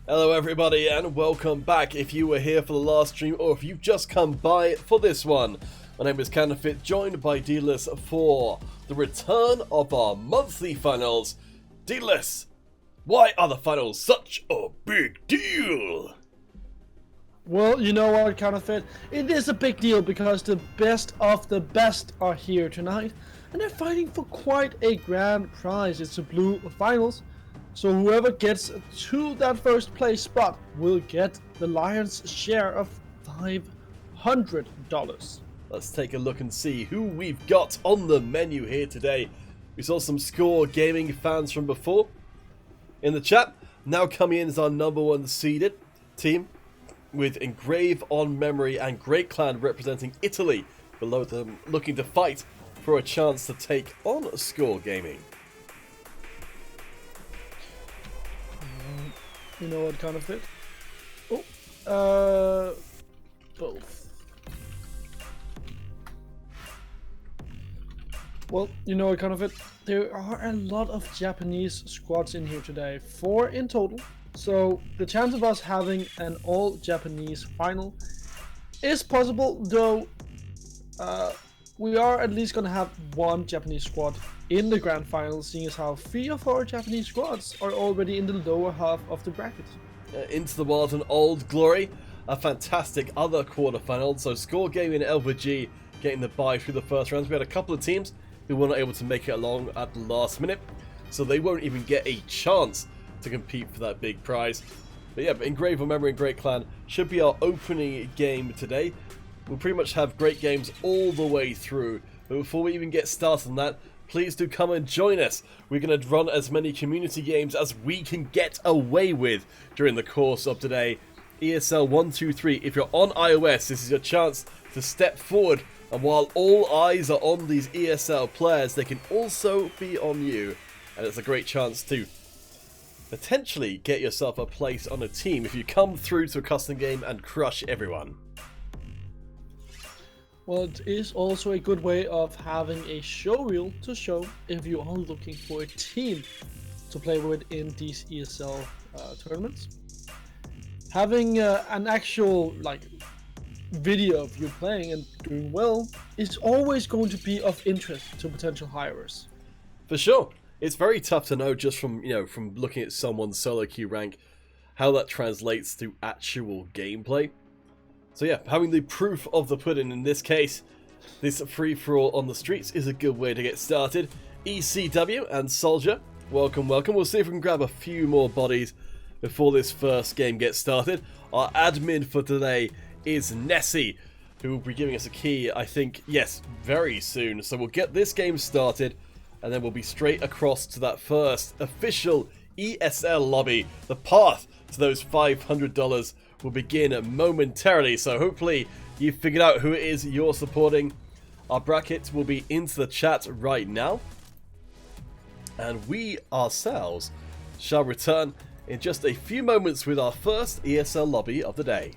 Hello everybody and welcome back if you were here for the last stream or if you've just come by for this one. My name is Counterfeit, joined by D-List for the return of our monthly finals. D-List, why are the finals such a big deal? Well, you know what, Counterfeit? It is a big deal because the best of the best are here tonight, and they're fighting for quite a grand prize. It's the Blue Finals, so whoever gets to that first place spot will get the Lions' share of $500. Let's take a look and see who we've got on the menu here today. We saw some Score Gaming fans from before in the chat. Now coming in as our number one seeded team, with Engrave on Memory and Great Clan representing Italy below them, looking to fight for a chance to take on Score Gaming. You know what, Counterfeit? Both. Well, you know what, Counterfeit? There are a lot of Japanese squads in here today, 4 in total. So the chance of us having an all-Japanese final is possible, though we are at least going to have one Japanese squad in the grand final, seeing as how 3 of our Japanese squads are already in the lower half of the bracket. Into the Wild and Old Glory, a fantastic other quarterfinal. So Score Gaming and LVG getting the bye through the first rounds. We had a couple of teams who were not able to make it along at the last minute, so they won't even get a chance to compete for that big prize. But yeah, Engrave on Memory and Great Clan should be our opening game today. We'll pretty much have great games all the way through. But before we even get started on that, please do come and join us. We're going to run as many community games as we can get away with during the course of today. ESL 123, if you're on iOS, this is your chance to step forward. And while all eyes are on these ESL players, they can also be on you. And it's a great chance to potentially get yourself a place on a team if you come through to a custom game and crush everyone. Well, it is also a good way of having a show reel to show if you are looking for a team to play with in these ESL tournaments. Having an actual video of you playing and doing well is always going to be of interest to potential hirers. For sure. It's very tough to know just from looking at someone's solo queue rank how that translates to actual gameplay. So yeah, having the proof of the pudding in this case, this free-for-all on the streets is a good way to get started. ECW and Soldier, welcome, welcome. We'll see if we can grab a few more bodies before this first game gets started. Our admin for today is Nessie, who will be giving us a key, I think, yes, very soon. So we'll get this game started, and then we'll be straight across to that first official ESL lobby. The path to those $500 will begin momentarily, so hopefully you've figured out who it is you're supporting. Our bracket will be into the chat right now, and we ourselves shall return in just a few moments with our first ESL lobby of the day.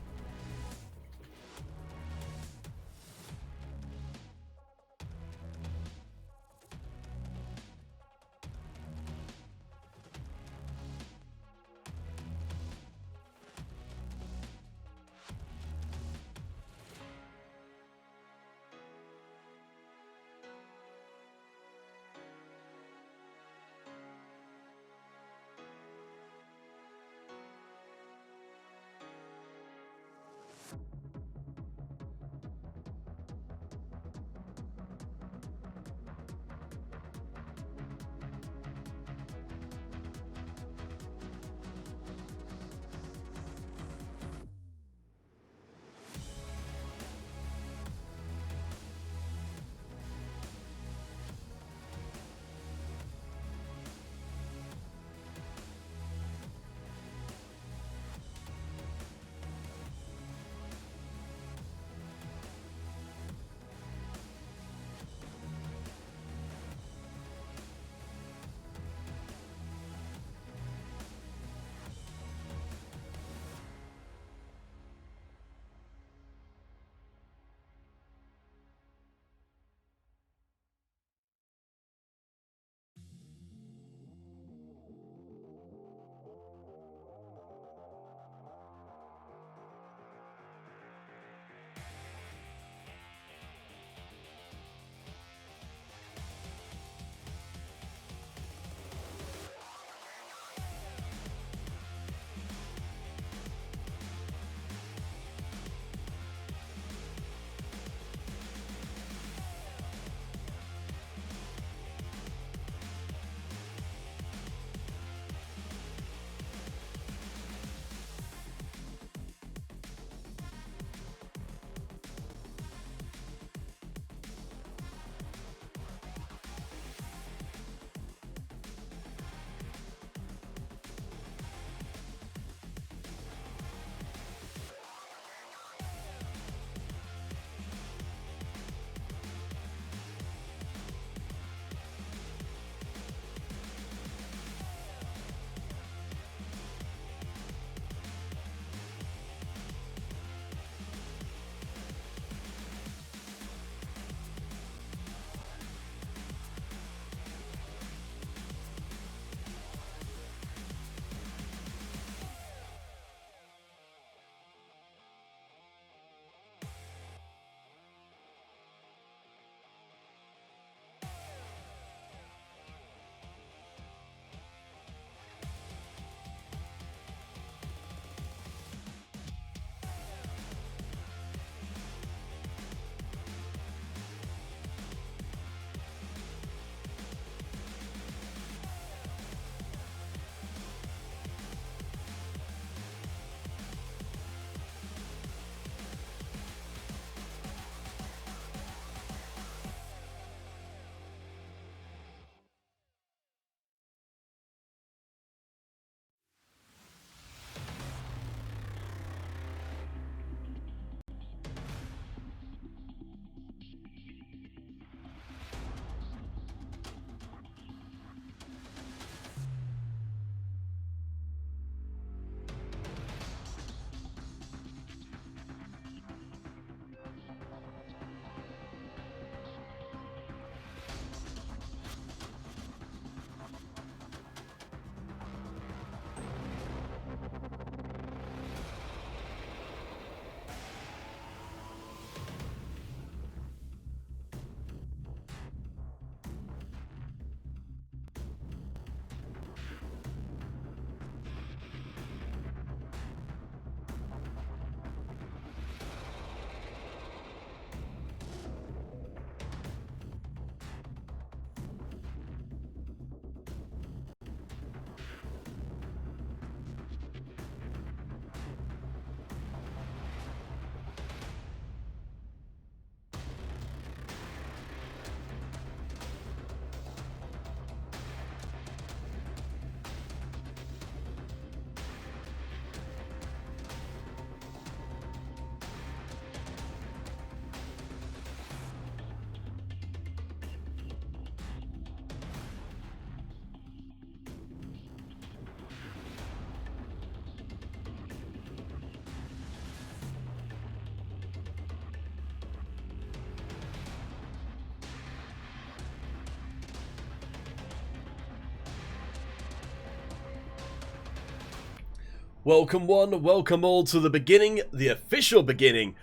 Welcome one, welcome all to the beginning, the official beginning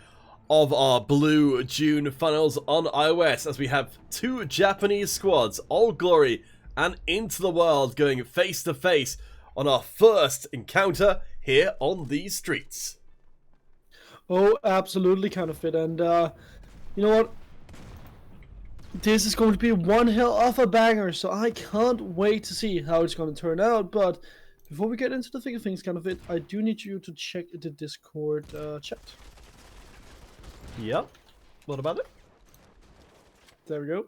of our Blue June finals on iOS, as we have two Japanese squads, Old Glory and Into the World, going face to face on our first encounter here on these streets. Oh, absolutely, Counterfeit. And you know what? This is going to be one hell of a banger, so I can't wait to see how it's going to turn out. But before we get into the thick of things, Counterfeit, I do need you to check the Discord chat. Yep. What about it? There we go.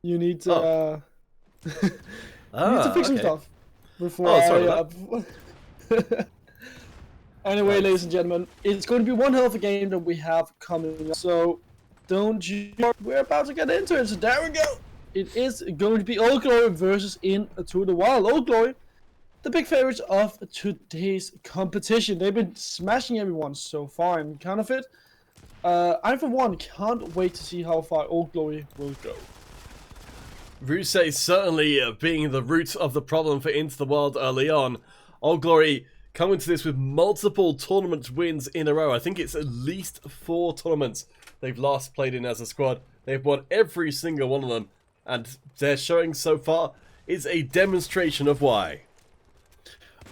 You need to, you need to fix some stuff before Anyway, ladies and gentlemen, it's going to be one hell of a game that we have coming up. So don't you? We're about to get into it. So there we go. It is going to be Old Glory versus Into the Wild. Old Glory, the big favorites of today's competition. They've been smashing everyone so far. And Counterfeit, I for one can't wait to see how far Old Glory will go. Ruse certainly being the root of the problem for Into the Wild early on. Old Glory coming to this with multiple tournament wins in a row. I think it's at least 4 tournaments they've last played in as a squad. They've won every single one of them, and their showing so far is a demonstration of why.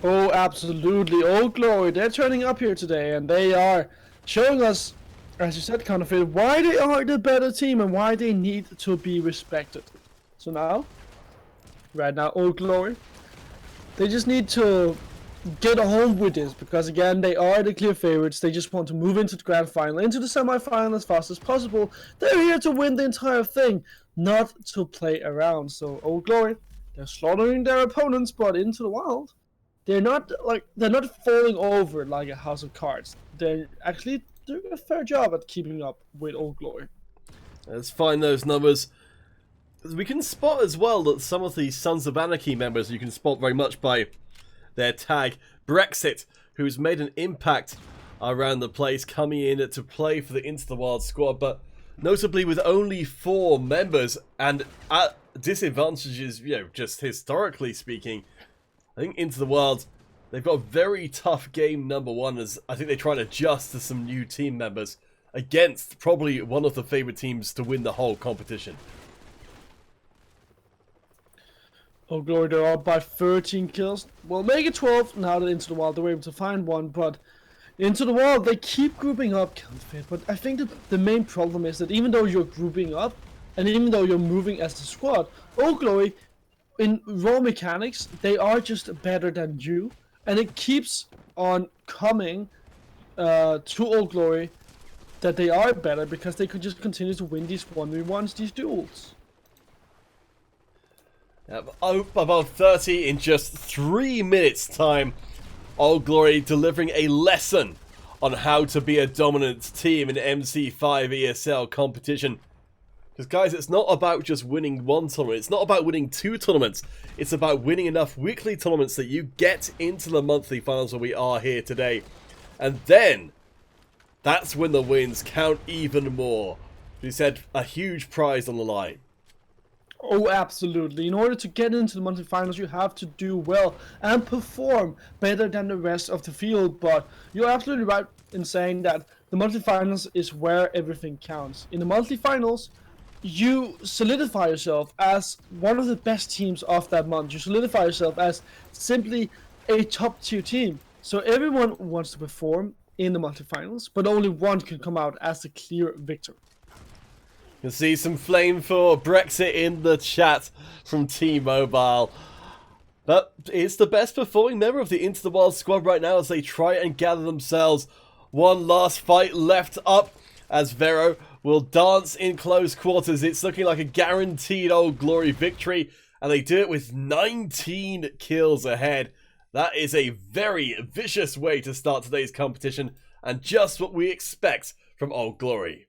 Oh, absolutely. Old Glory, they're turning up here today, and they are showing us, as you said, Counterfeit, why they are the better team and why they need to be respected. So now, right now, Old Glory, they just need to get home with this, because again, they are the clear favorites. They just want to move into the grand final, into the semi-final as fast as possible. They're here to win the entire thing, not to play around. So Old Glory, they're slaughtering their opponents, but Into the Wild, they're not falling over like a house of cards. They're actually doing a fair job at keeping up with Old Glory. Let's find those numbers. We can spot as well that some of the Sons of Anarchy members you can spot very much by their tag. Brexit, who's made an impact around the place, coming in to play for the Into the Wild squad, but notably with only 4 members and at disadvantages, just historically speaking. I think Into the Wild, they've got a very tough game number 1, as I think they try to adjust to some new team members against probably one of the favourite teams to win the whole competition. Old Glory, they're up by 13 kills. Well, make it 12 now that Into the Wild, they were able to find one, but Into the Wild, they keep grouping up, Counterfeit. But I think that the main problem is that even though you're grouping up, and even though you're moving as a squad, Old Glory, in raw mechanics, they are just better than you, and it keeps on coming to Old Glory that they are better, because they could just continue to win these 1v1s, these duels. Above 30 in just 3 minutes time. Old Glory delivering a lesson on how to be a dominant team in MC5 ESL competition. Because guys, it's not about just winning one tournament, it's not about winning 2 tournaments, it's about winning enough weekly tournaments that you get into the monthly finals where we are here today. And then, that's when the wins count even more. We said a huge prize on the line. Oh, absolutely. In order to get into the monthly finals, you have to do well and perform better than the rest of the field. But you're absolutely right in saying that the monthly finals is where everything counts. In the monthly finals, you solidify yourself as one of the best teams of that month. You solidify yourself as simply a top tier team. So everyone wants to perform in the monthly finals, but only one can come out as the clear victor. You can see some flame for Brexit in the chat from T-Mobile. But it's the best performing member of the Into the Wild squad right now as they try and gather themselves. One last fight left up as Vero will dance in close quarters. It's looking like a guaranteed Old Glory victory, and they do it with 19 kills ahead. That is a very vicious way to start today's competition, and just what we expect from Old Glory.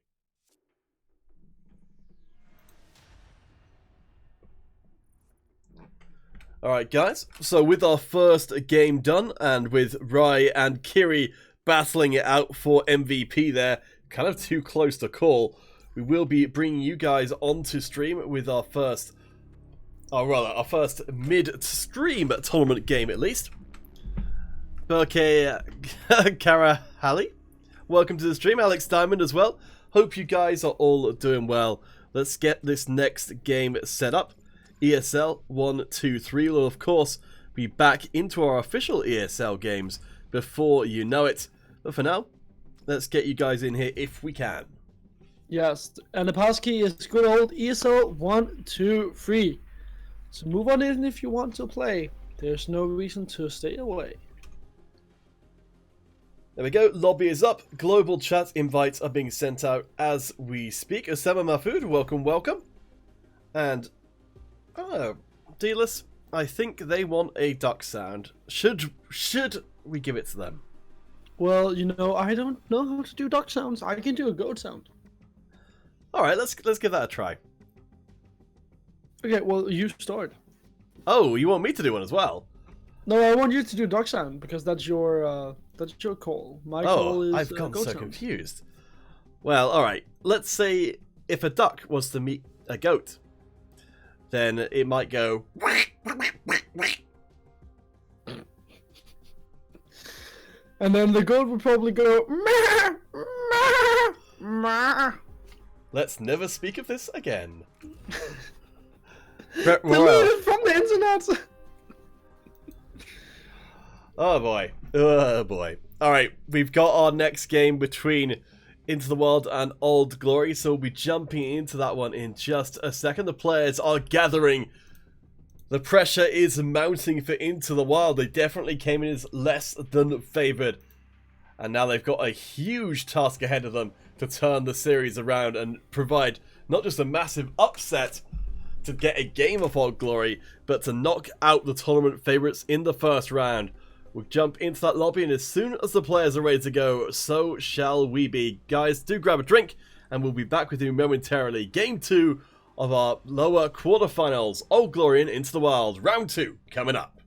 Alright guys, so with our first game done, and with Rai and Kiri battling it out for MVP there, kind of too close to call, we will be bringing you guys onto stream with our first, our first mid-stream tournament game at least. Burke Karahali. Welcome to the stream, Alex Diamond as well. Hope you guys are all doing well. Let's get this next game set up. ESL 1, 2, 3 will of course be back into our official ESL games before you know it. But for now, let's get you guys in here if we can. Yes, and the passkey is good old ESL 1, 2, 3. So move on in if you want to play. There's no reason to stay away. There we go, lobby is up. Global chat invites are being sent out as we speak. Osama Mahfood, welcome, welcome. And, Dealers, I think they want a duck sound. Should we give it to them? Well, you know, I don't know how to do duck sounds. I can do a goat sound. Alright, let's give that a try. Okay, well, you start. Oh, you want me to do one as well? No, I want you to do duck sound because that's your call. My call is I've gotten so sound. confused. Well, alright. Let's say if a duck was to meet a goat, then it might go... And then the goat would probably go... Meh, meh, meh. Let's never speak of this again. Deleted from the internet! Oh boy. Oh boy. Alright, we've got our next game between Into the Wild and Old Glory, so we'll be jumping into that one in just a second. The players are gathering. The pressure is mounting for Into the Wild. They definitely came in as less than favoured. And now they've got a huge task ahead of them to turn the series around and provide not just a massive upset to get a game of Old Glory, but to knock out the tournament favourites in the first round. We'll jump into that lobby, and as soon as the players are ready to go, so shall we be. Guys, do grab a drink, and we'll be back with you momentarily. Game 2 of our lower quarterfinals. Old Glory and Into the Wild. Round 2 coming up.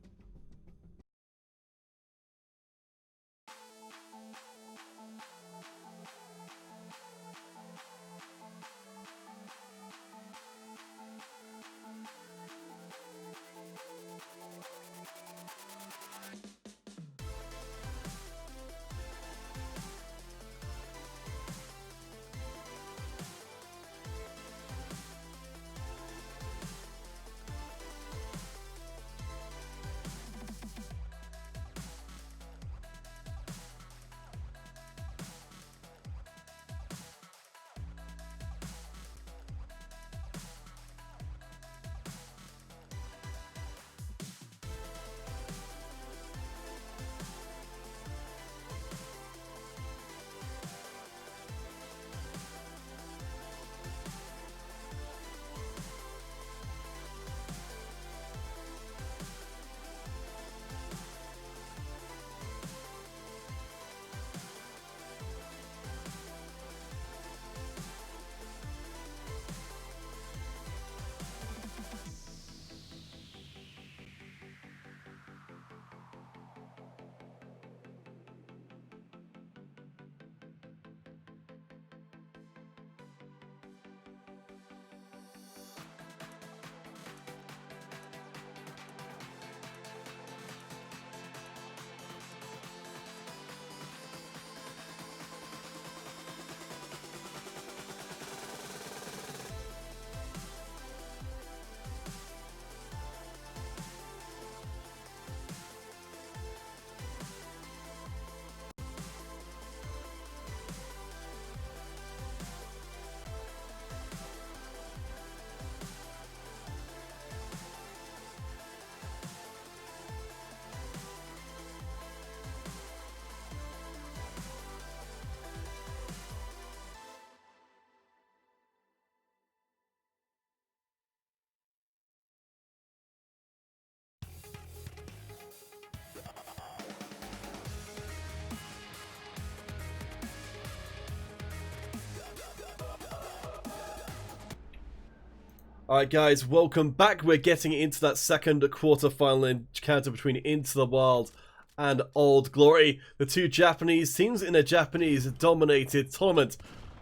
Alright guys, welcome back. We're getting into that second quarterfinal encounter between Into the Wild and Old Glory. The two Japanese teams in a Japanese-dominated tournament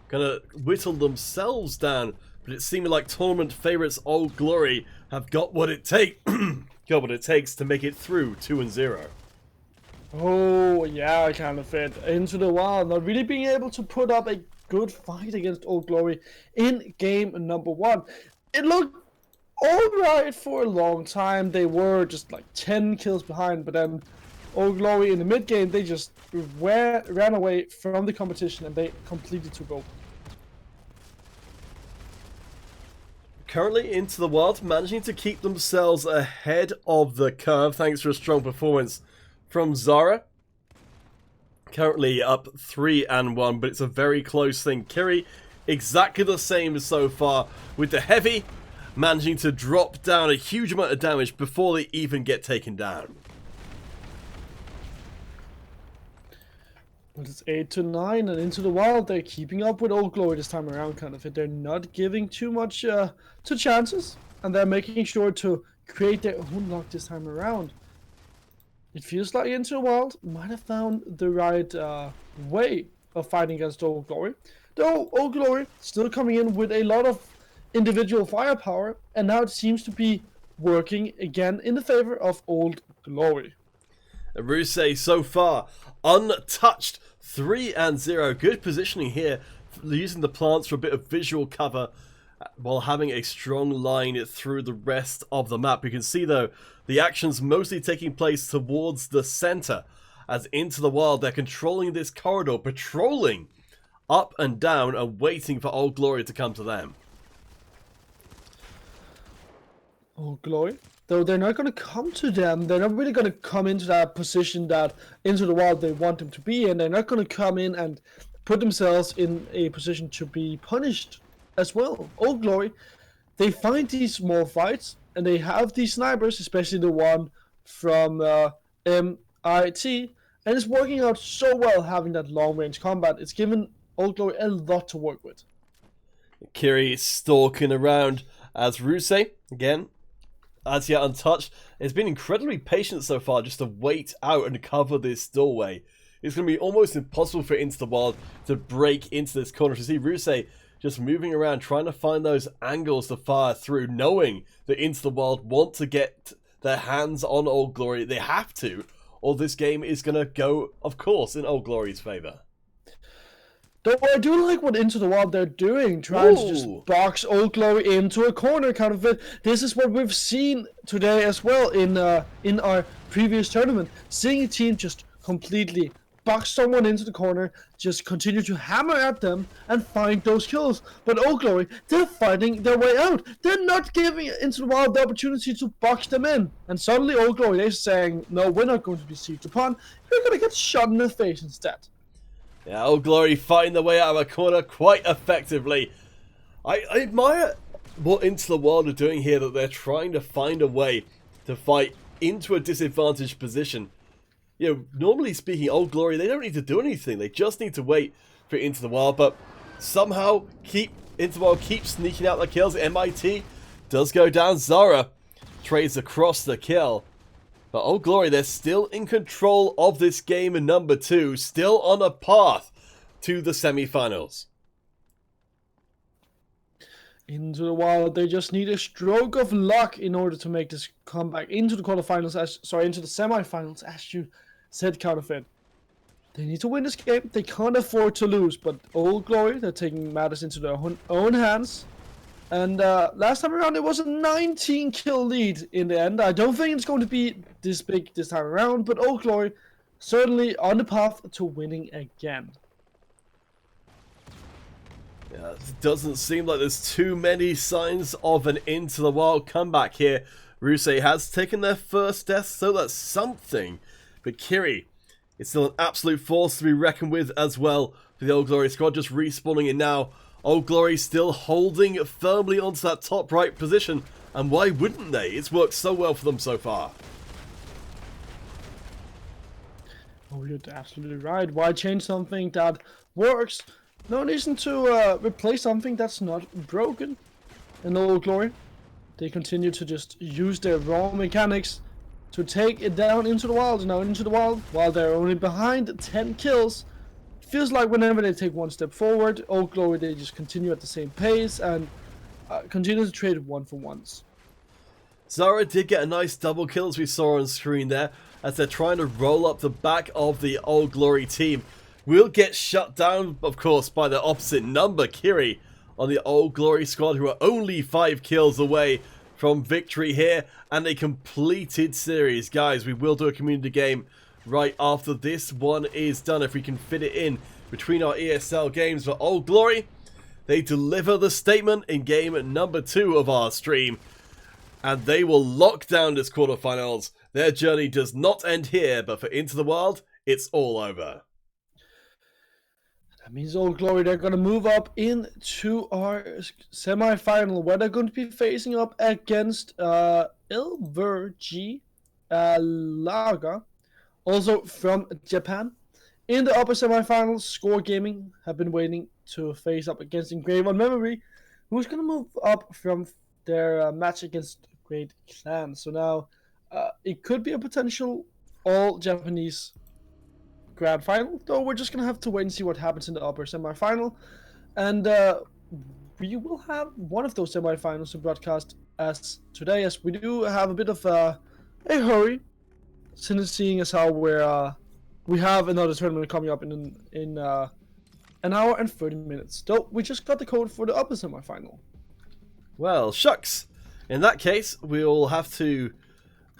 gonna whittle themselves down, but it's seeming like tournament favourites Old Glory have got what it takes to make it through 2-0. Oh, yeah, kind of fit into the wild. Not really being able to put up a good fight against Old Glory in game number 1. It looked alright for a long time. They were just like 10 kills behind, but then Old Glory in the mid game, they just ran away from the competition and they completely took over. Currently into the wild, managing to keep themselves ahead of the curve thanks to a strong performance from Zara. Currently up 3-1, but it's a very close thing. Kiri, exactly the same so far, with the heavy managing to drop down a huge amount of damage before they even get taken down. But it's 8-9, and into the wild, they're keeping up with Old Glory this time around, kind of. They're not giving too much to chances, and they're making sure to create their own luck this time around. It feels like Into the Wild might have found the right way of fighting against Old Glory. Though Old Glory still coming in with a lot of individual firepower, and now it seems to be working again in the favor of Old Glory. Rusey so far untouched, 3-0. Good positioning here, using the plants for a bit of visual cover while having a strong line through the rest of the map. You can see though the action's mostly taking place towards the center, as Into the Wild they're controlling this corridor, patrolling up and down and waiting for Old Glory to come to them. Old Glory, though they're not going to come to them. They're not really going to come into that position that Into the Wild they want them to be in. They're not going to come in and put themselves in a position to be punished as well. Old Glory, they find these small fights and they have these snipers, especially the one from MIT, and it's working out so well having that long range combat. It's given Old Glory a lot to work with. Kiri stalking around as Rusey, again, as yet untouched, has been incredibly patient so far just to wait out and cover this doorway. It's going to be almost impossible for Into the Wild to break into this corner. To see Rusey just moving around, trying to find those angles to fire through, knowing that Into the Wild want to get their hands on Old Glory. They have to, or this game is going to go, of course, in Old Glory's favor. Though I do like what Into the Wild they're doing, trying to just box Old Glory into a corner kind of it. This is what we've seen today as well in our previous tournament. Seeing a team just completely box someone into the corner, just continue to hammer at them and find those kills. But Old Glory, they're fighting their way out. They're not giving Into the Wild the opportunity to box them in. And suddenly Old Glory, they're saying, no, we're not going to be sieged upon. You're going to get shot in the face instead. Yeah, Old Glory fighting their way out of a corner quite effectively. I admire what Into the Wild are doing here, that they're trying to find a way to fight into a disadvantaged position. You know, normally speaking, Old Glory, they don't need to do anything. They just need to wait for Into the Wild, but somehow Into the Wild keeps sneaking out the kills. MIT does go down. Zara trades across the kill. But Old Glory, they're still in control of this game in number 2, still on a path to the semi-finals. Into the Wild, they just need a stroke of luck in order to make this comeback into the quarterfinals, into the semi-finals, as you said, Counterfeit. They need to win this game. They can't afford to lose, but Old Glory, they're taking matters into their own hands. And last time around, it was a 19 kill lead in the end. I don't think it's going to be this big this time around, but Old Glory certainly on the path to winning again. Yeah, it doesn't seem like there's too many signs of an Into the Wild comeback here. Rusey has taken their first death, so that's something. But Kiri, it's still an absolute force to be reckoned with as well for the Old Glory squad, just respawning in now. Old Glory still holding firmly onto that top right position, and why wouldn't they? It's worked so well for them so far. Oh, you're absolutely right. Why change something that works? No reason to replace something that's not broken. And Old Glory, they continue to just use their raw mechanics to take it down Into the Wild. Now Into the Wild, while they're only behind 10 kills, feels like whenever they take one step forward, Old Glory, they just continue at the same pace and continue to trade one for ones. Zara did get a nice double kill as we saw on screen there. as they're trying to roll up the back of the Old Glory team. Will get shut down, of course, by the opposite number, Kiri, on the Old Glory squad, who are only 5 kills away from victory here and a completed series. Guys, we will do a community game right after this one is done, if we can fit it in between our ESL games. For Old Glory, they deliver the statement in game number 2 of our stream, and they will lock down this quarterfinals. Their journey does not end here, but for Into the Wild, it's all over. That means Old Glory, they're going to move up into our semi-final, where they're going to be facing up against Ilvergy Laga, also from Japan. In the upper semi-finals, Score Gaming have been waiting to face up against Engrave on Memory, who's going to move up from their match against Great Clan. So now it could be a potential all-Japanese grand final, though we're just going to have to wait and see what happens in the upper semi-final. And we will have one of those semi-finals to broadcast as today, as we do have a bit of a hurry, since seeing as how we have another tournament coming up in an hour and 30 minutes. Though we just got the code for the upper semi-final. Well, shucks. In that case, we'll have to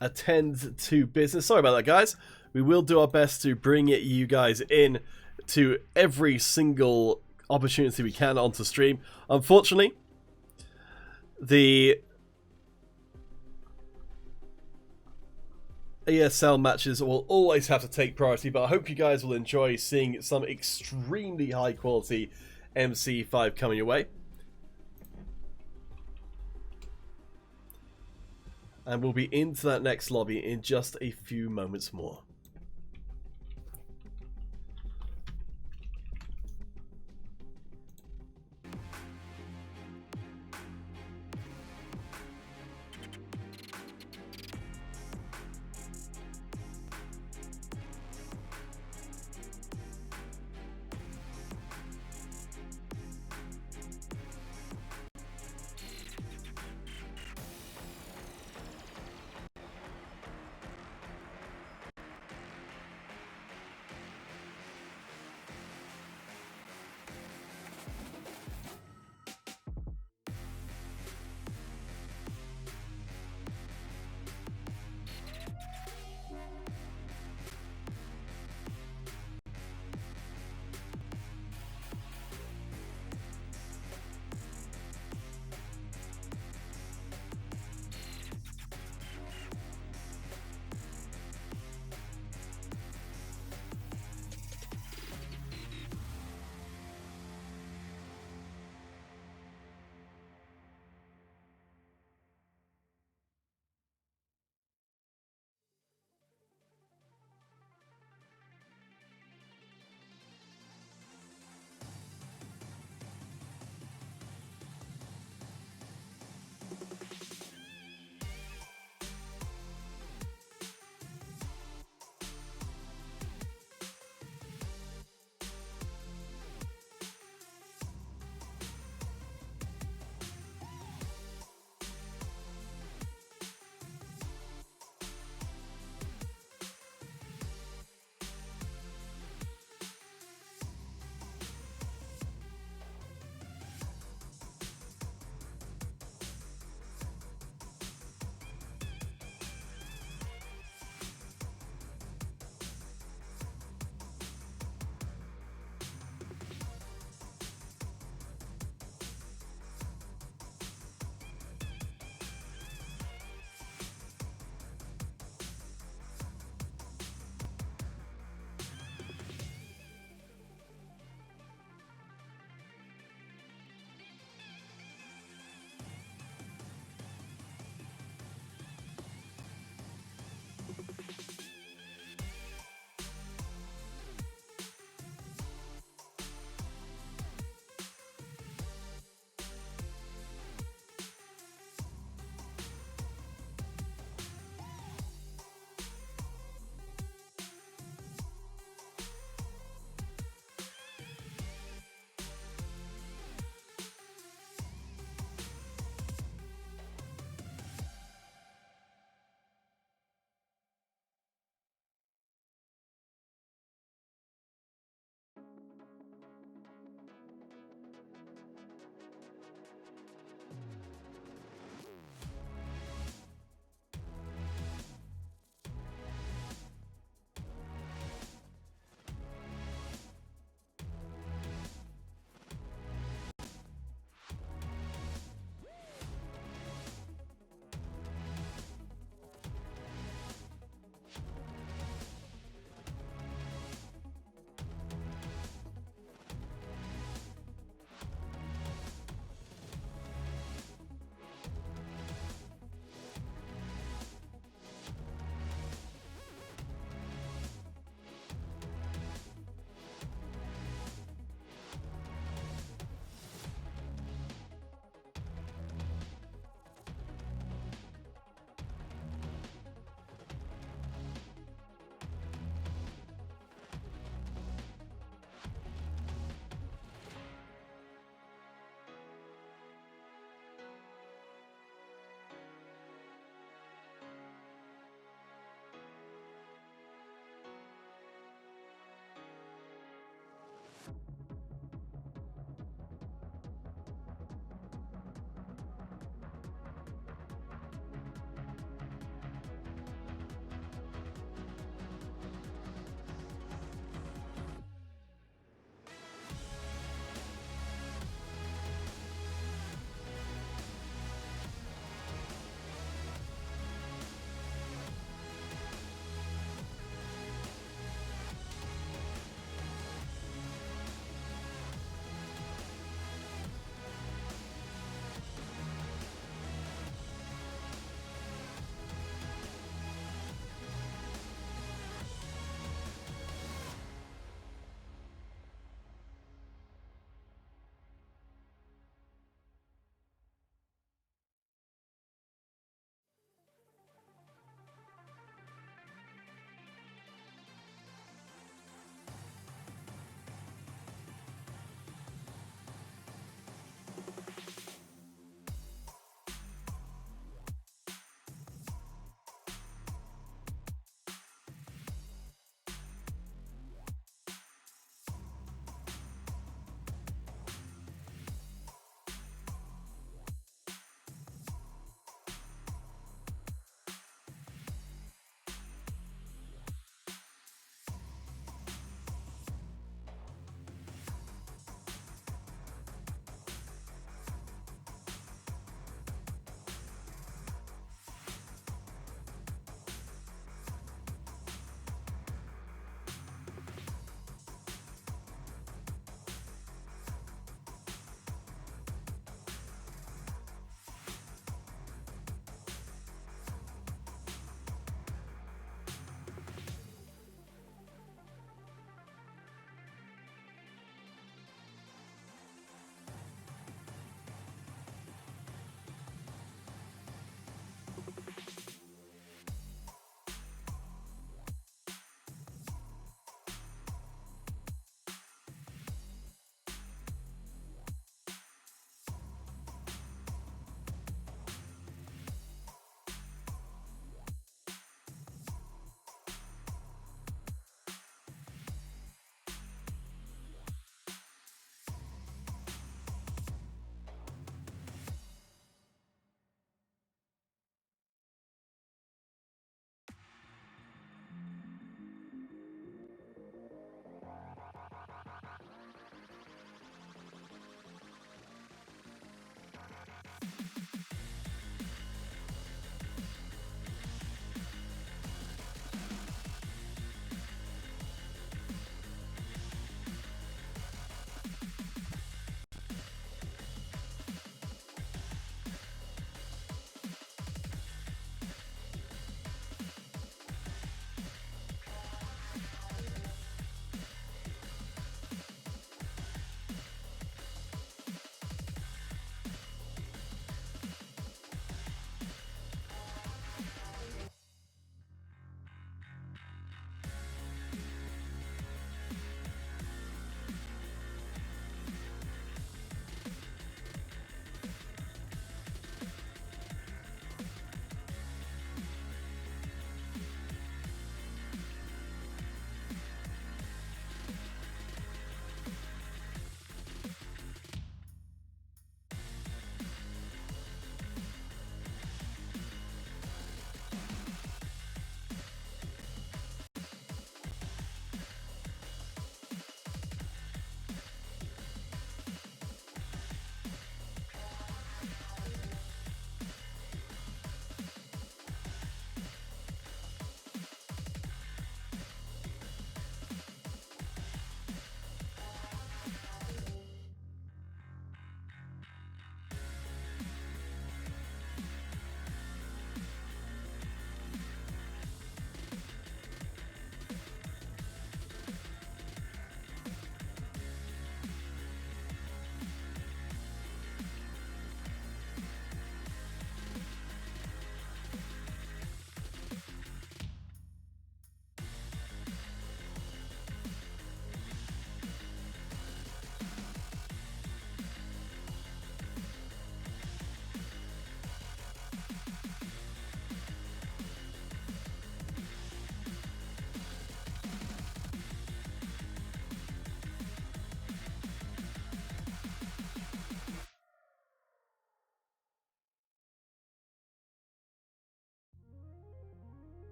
attend to business. Sorry about that, guys. We will do our best to bring you guys in to every single opportunity we can onto stream. Unfortunately, the ESL matches will always have to take priority, but I hope you guys will enjoy seeing some extremely high quality MC5 coming your way. And we'll be into that next lobby in just a few moments more.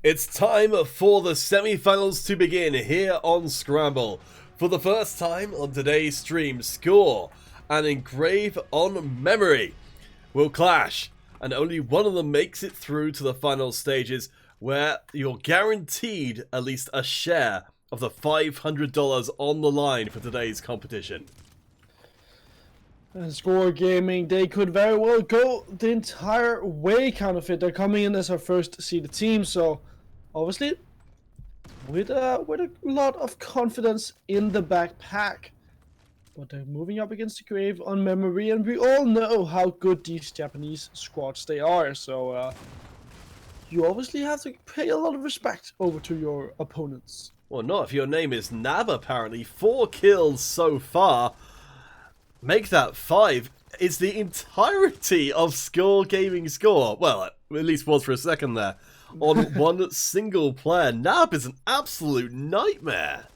It's time for the semi-finals to begin here on Scramble. For the first time on today's stream, Score and Engrave on Memory will clash, and only one of them makes it through to the final stages, where you're guaranteed at least a share of the $500 on the line for today's competition. And Score Gaming, they could very well go the entire way, kind of it. They're coming in as our first seeded team, so obviously with a lot of confidence in the backpack. But they're moving up against the Grave on Memory, and we all know how good these Japanese squads they are, so you obviously have to pay a lot of respect over to your opponents. Well, not if your name is Nab, apparently. 4 kills so far. Make that 5. It's the entirety of Score Gaming Score. Well, at least was for a second there. On one single player. Nab is an absolute nightmare.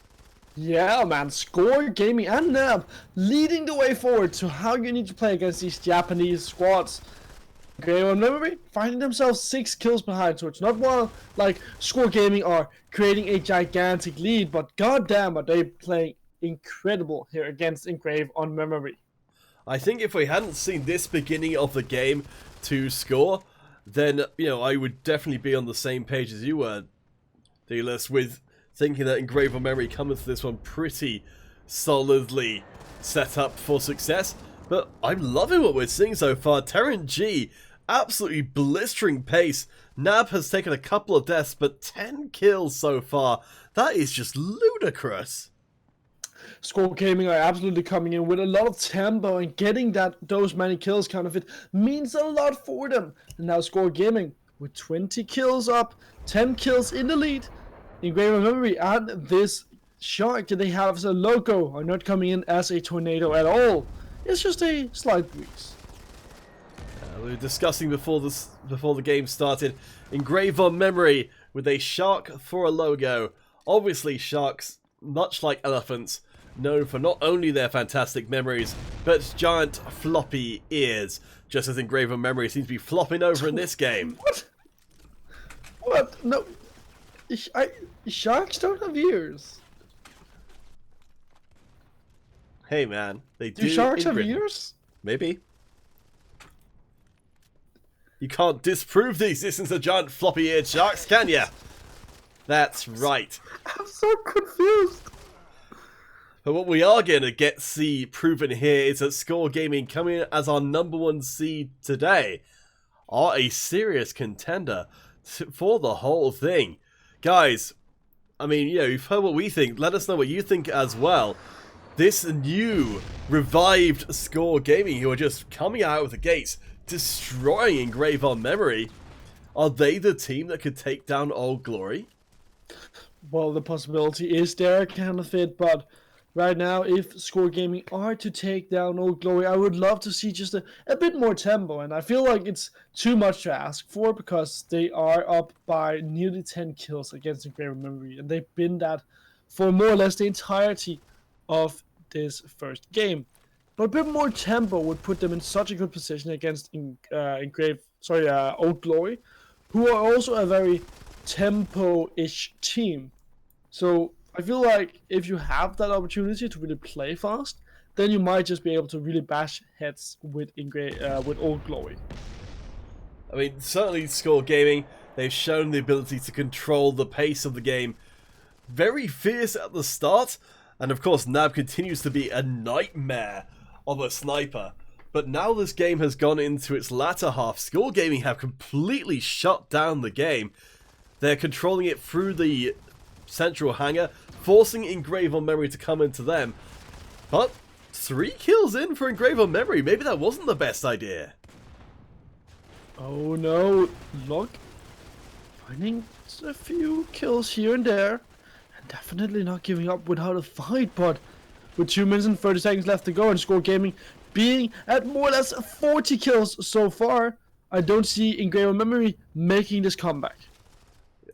Yeah, man. Score Gaming and Nab leading the way forward to how you need to play against these Japanese squads. Okay, on Memory, finding themselves 6 kills behind, so it's not while like Score Gaming are creating a gigantic lead, but goddamn are they playing incredible here against Engrave on Memory. I think if we hadn't seen this beginning of the game to Score, then, I would definitely be on the same page as you were, Dealers, with thinking that Engrave on Memory coming to this one pretty solidly set up for success. But I'm loving what we're seeing so far. Terran G, absolutely blistering pace. Nab has taken a couple of deaths, but 10 kills so far. That is just ludicrous. Score Gaming are absolutely coming in with a lot of tempo, and getting those many kills kind of it means a lot for them. And now Score Gaming with 20 kills up, 10 kills in the lead. Engrave on Memory and this shark that they have as a logo are not coming in as a tornado at all. It's just a slight breeze. We were discussing before the game started. Engrave on Memory with a shark for a logo. Obviously sharks, much like elephants, known for not only their fantastic memories, but giant floppy ears, just as Engrave on Memory seems to be flopping over in this game. What? No. Sharks don't have ears. Hey man, they do. Do sharks have ears? Maybe. You can't disprove the existence of giant floppy-eared sharks, can ya? That's right. I'm so confused. But what we are going to see proven here is that Score Gaming, coming in as our #1 seed today, are a serious contender for the whole thing. Guys, I mean, you've heard what we think. Let us know what you think as well. This new, revived Score Gaming, who are just coming out of the gates, destroying Engrave on Memory, are they the team that could take down Old Glory? Well, the possibility is there, kind of it, but right now, if Score Gaming are to take down Old Glory, I would love to see just a bit more tempo, and I feel like it's too much to ask for, because they are up by nearly 10 kills against Engrave on Memory, and they've been that for more or less the entirety of this first game. But a bit more tempo would put them in such a good position against Old Glory, who are also a very tempo-ish team. So I feel like if you have that opportunity to really play fast, then you might just be able to really bash heads with Old Glory. I mean, certainly Score Gaming, they've shown the ability to control the pace of the game. Very fierce at the start, and of course Nab continues to be a nightmare of a sniper. But now this game has gone into its latter half, Score Gaming have completely shut down the game. They're controlling it through the central hangar, forcing Engrave on Memory to come into them. But 3 kills in for Engrave on Memory. Maybe that wasn't the best idea. Oh no, look. Finding a few kills here and there. And definitely not giving up without a fight, but with 2 minutes and 30 seconds left to go, and Score Gaming being at more or less 40 kills so far, I don't see Engrave on Memory making this comeback.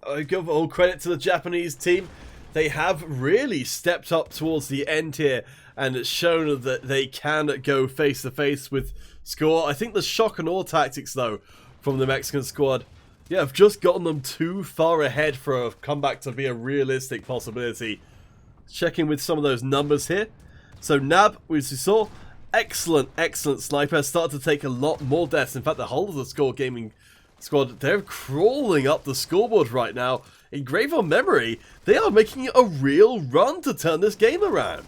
I give all credit to the Japanese team. They have really stepped up towards the end here and shown that they can go face to face with Score. I think the shock and awe tactics though from the Mexican squad Yeah, I've just gotten them too far ahead for a comeback to be a realistic possibility. Checking with some of those numbers here. So Nab, as you saw, excellent sniper. Started to take a lot more deaths. In fact, the whole of the Score Gaming squad, they're crawling up the scoreboard right now. Engrave on Memory, they are making a real run to turn this game around.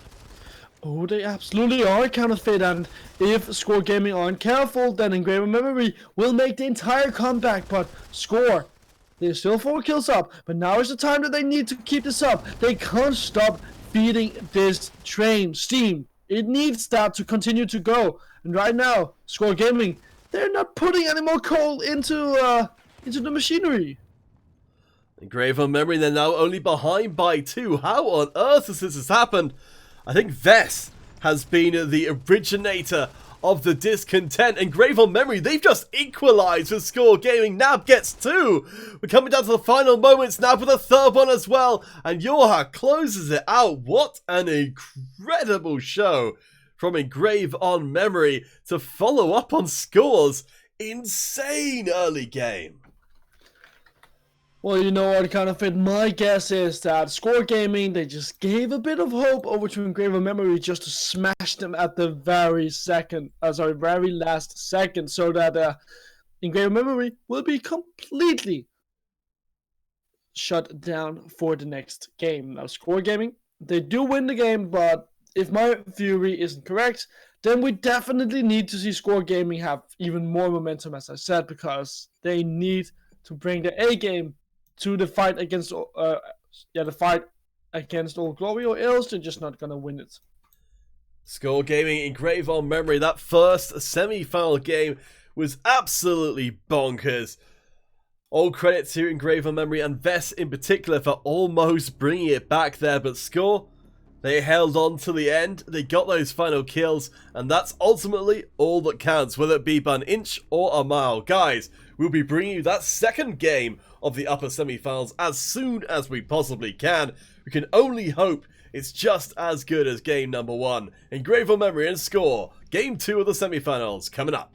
Oh, they absolutely are counterfeit, and if Score Gaming aren't careful, then Engraver Memory will make the entire comeback, but Score, they're still 4 kills up, but now is the time that they need to keep this up. They can't stop feeding this train steam. It needs that to continue to go, and right now, Score Gaming, they're not putting any more coal into the machinery. Engrave on Memory, they're now only behind by 2. How on earth has this happened? I think Vess has been the originator of the discontent. Engrave on Memory, they've just equalized with Score Gaming. Nab gets 2. We're coming down to the final moments. Nab with a third one as well. And Yorha closes it out. What an incredible show from Engrave on Memory to follow up on Score's insane early game. Well, you know what, counterfeit, my guess is that Score Gaming, they just gave a bit of hope over to Engraver Memory just to smash them at the very last second, so that Engraver Memory will be completely shut down for the next game. Now, Score Gaming, they do win the game, but if my theory isn't correct, then we definitely need to see Score Gaming have even more momentum, as I said, because they need to bring the A game to the fight against Old Glory, or else they're just not gonna win it. Score Gaming, Engrave on Memory, that first semi-final game was absolutely bonkers. All credit to Engrave on Memory and Vess in particular for almost bringing it back there, but Score, they held on to the end, they got those final kills, and that's ultimately all that counts, whether it be by an inch or a mile. Guys, we'll be bringing you that second game of the upper semi-finals as soon as we possibly can. We can only hope it's just as good as game number 1. Engrave on Memory and Score, game 2 of the semi-finals coming up.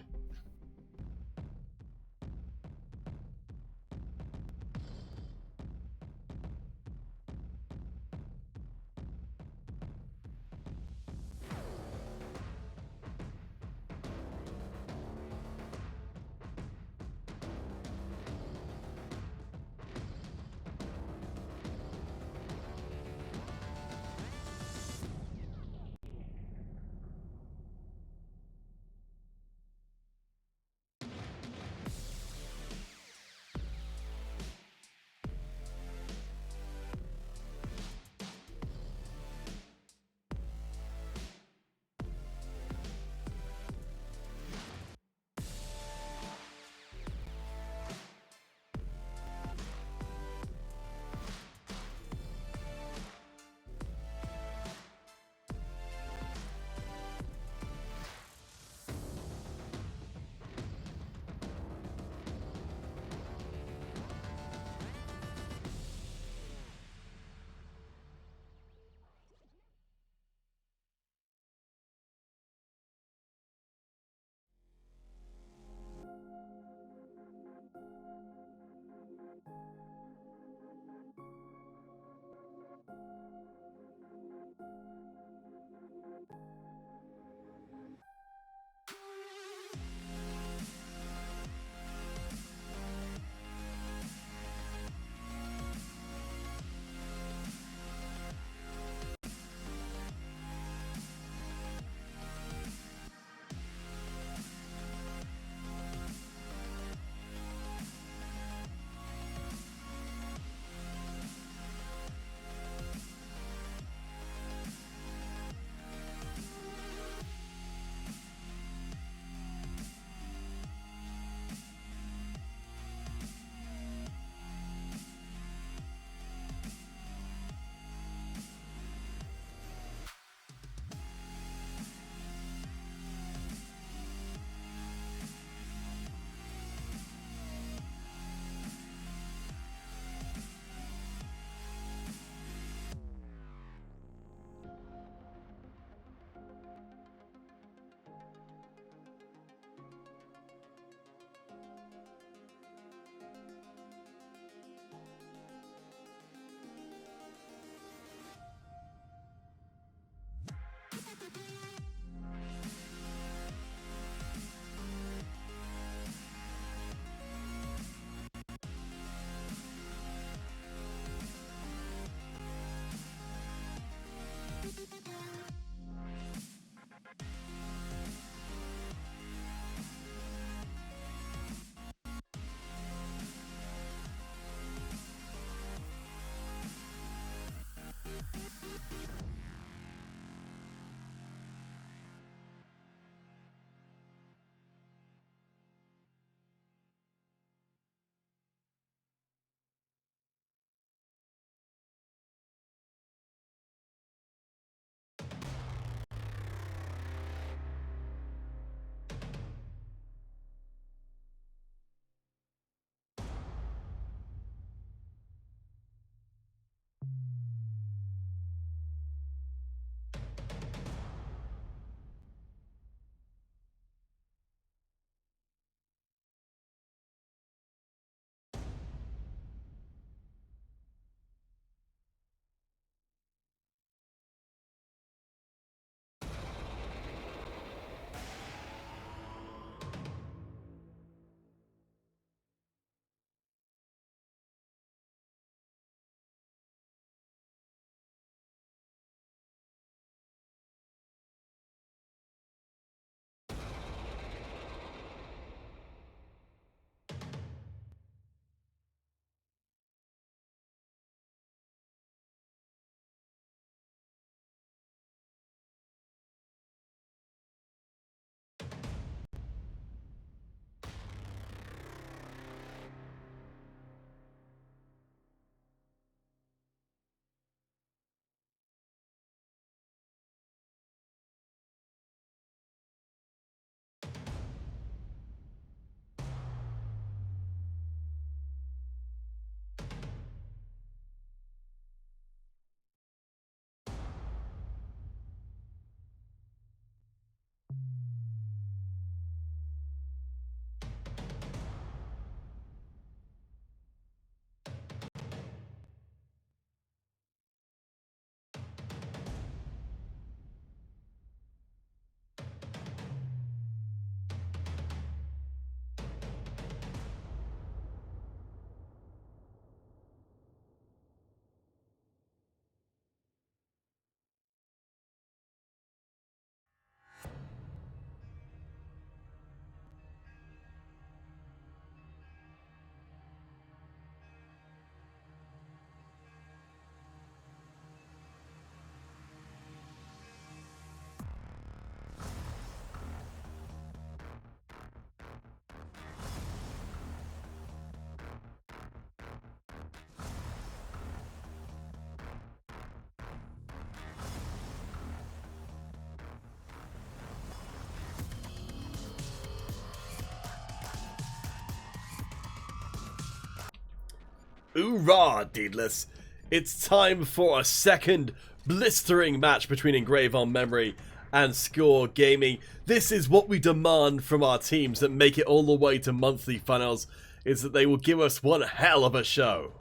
Hoorah, Deedless! It's time for a second blistering match between Engrave on Memory and Score Gaming. This is what we demand from our teams that make it all the way to monthly finals, is that they will give us one hell of a show.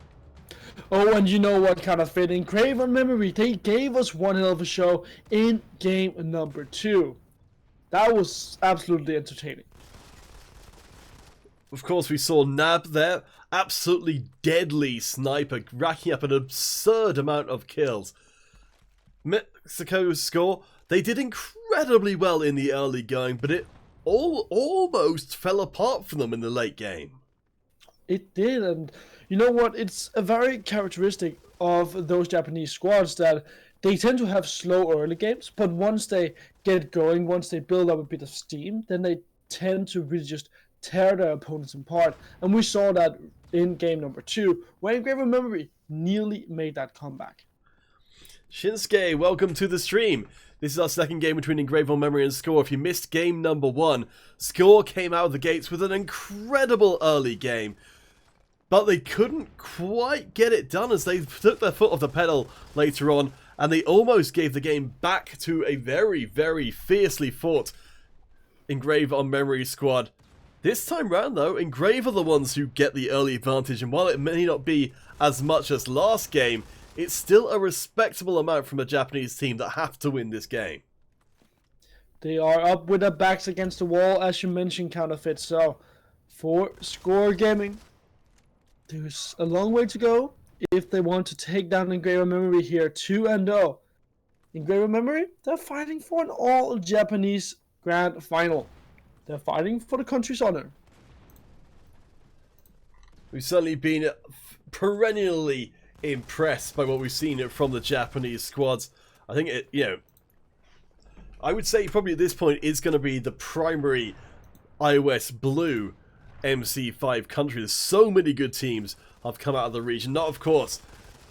Oh, and you know what kind of fit? Engrave on Memory, they gave us one hell of a show in game number 2. That was absolutely entertaining. Of course, we saw Nab there, absolutely deadly sniper, racking up an absurd amount of kills. Mexico's Score, they did incredibly well in the early going, but it almost fell apart for them in the late game. It did, and you know what? It's a very characteristic of those Japanese squads that they tend to have slow early games, but once they get going, once they build up a bit of steam, then they tend to really just tear their opponents apart. And we saw that in game number 2, where Engrave on Memory nearly made that comeback. Shinsuke, welcome to the stream. This is our second game between Engrave on Memory and Score. If you missed game number 1, Score came out of the gates with an incredible early game, but they couldn't quite get it done as they took their foot off the pedal later on, and they almost gave the game back to a very, very fiercely fought Engrave on Memory squad. This time round, though, Engrave are the ones who get the early advantage, and while it may not be as much as last game, it's still a respectable amount from a Japanese team that have to win this game. They are up with their backs against the wall, as you mentioned, Counterfeit. So, for Score Gaming, there's a long way to go if they want to take down Engrave on Memory here 2-0. Engrave on Memory, they're fighting for an all-Japanese grand final. They're fighting for the country's honor. We've certainly been perennially impressed by what we've seen from the Japanese squads. I think I would say probably at this point it's going to be the primary iOS blue MC5 country. There's so many good teams have come out of the region. Not, of course,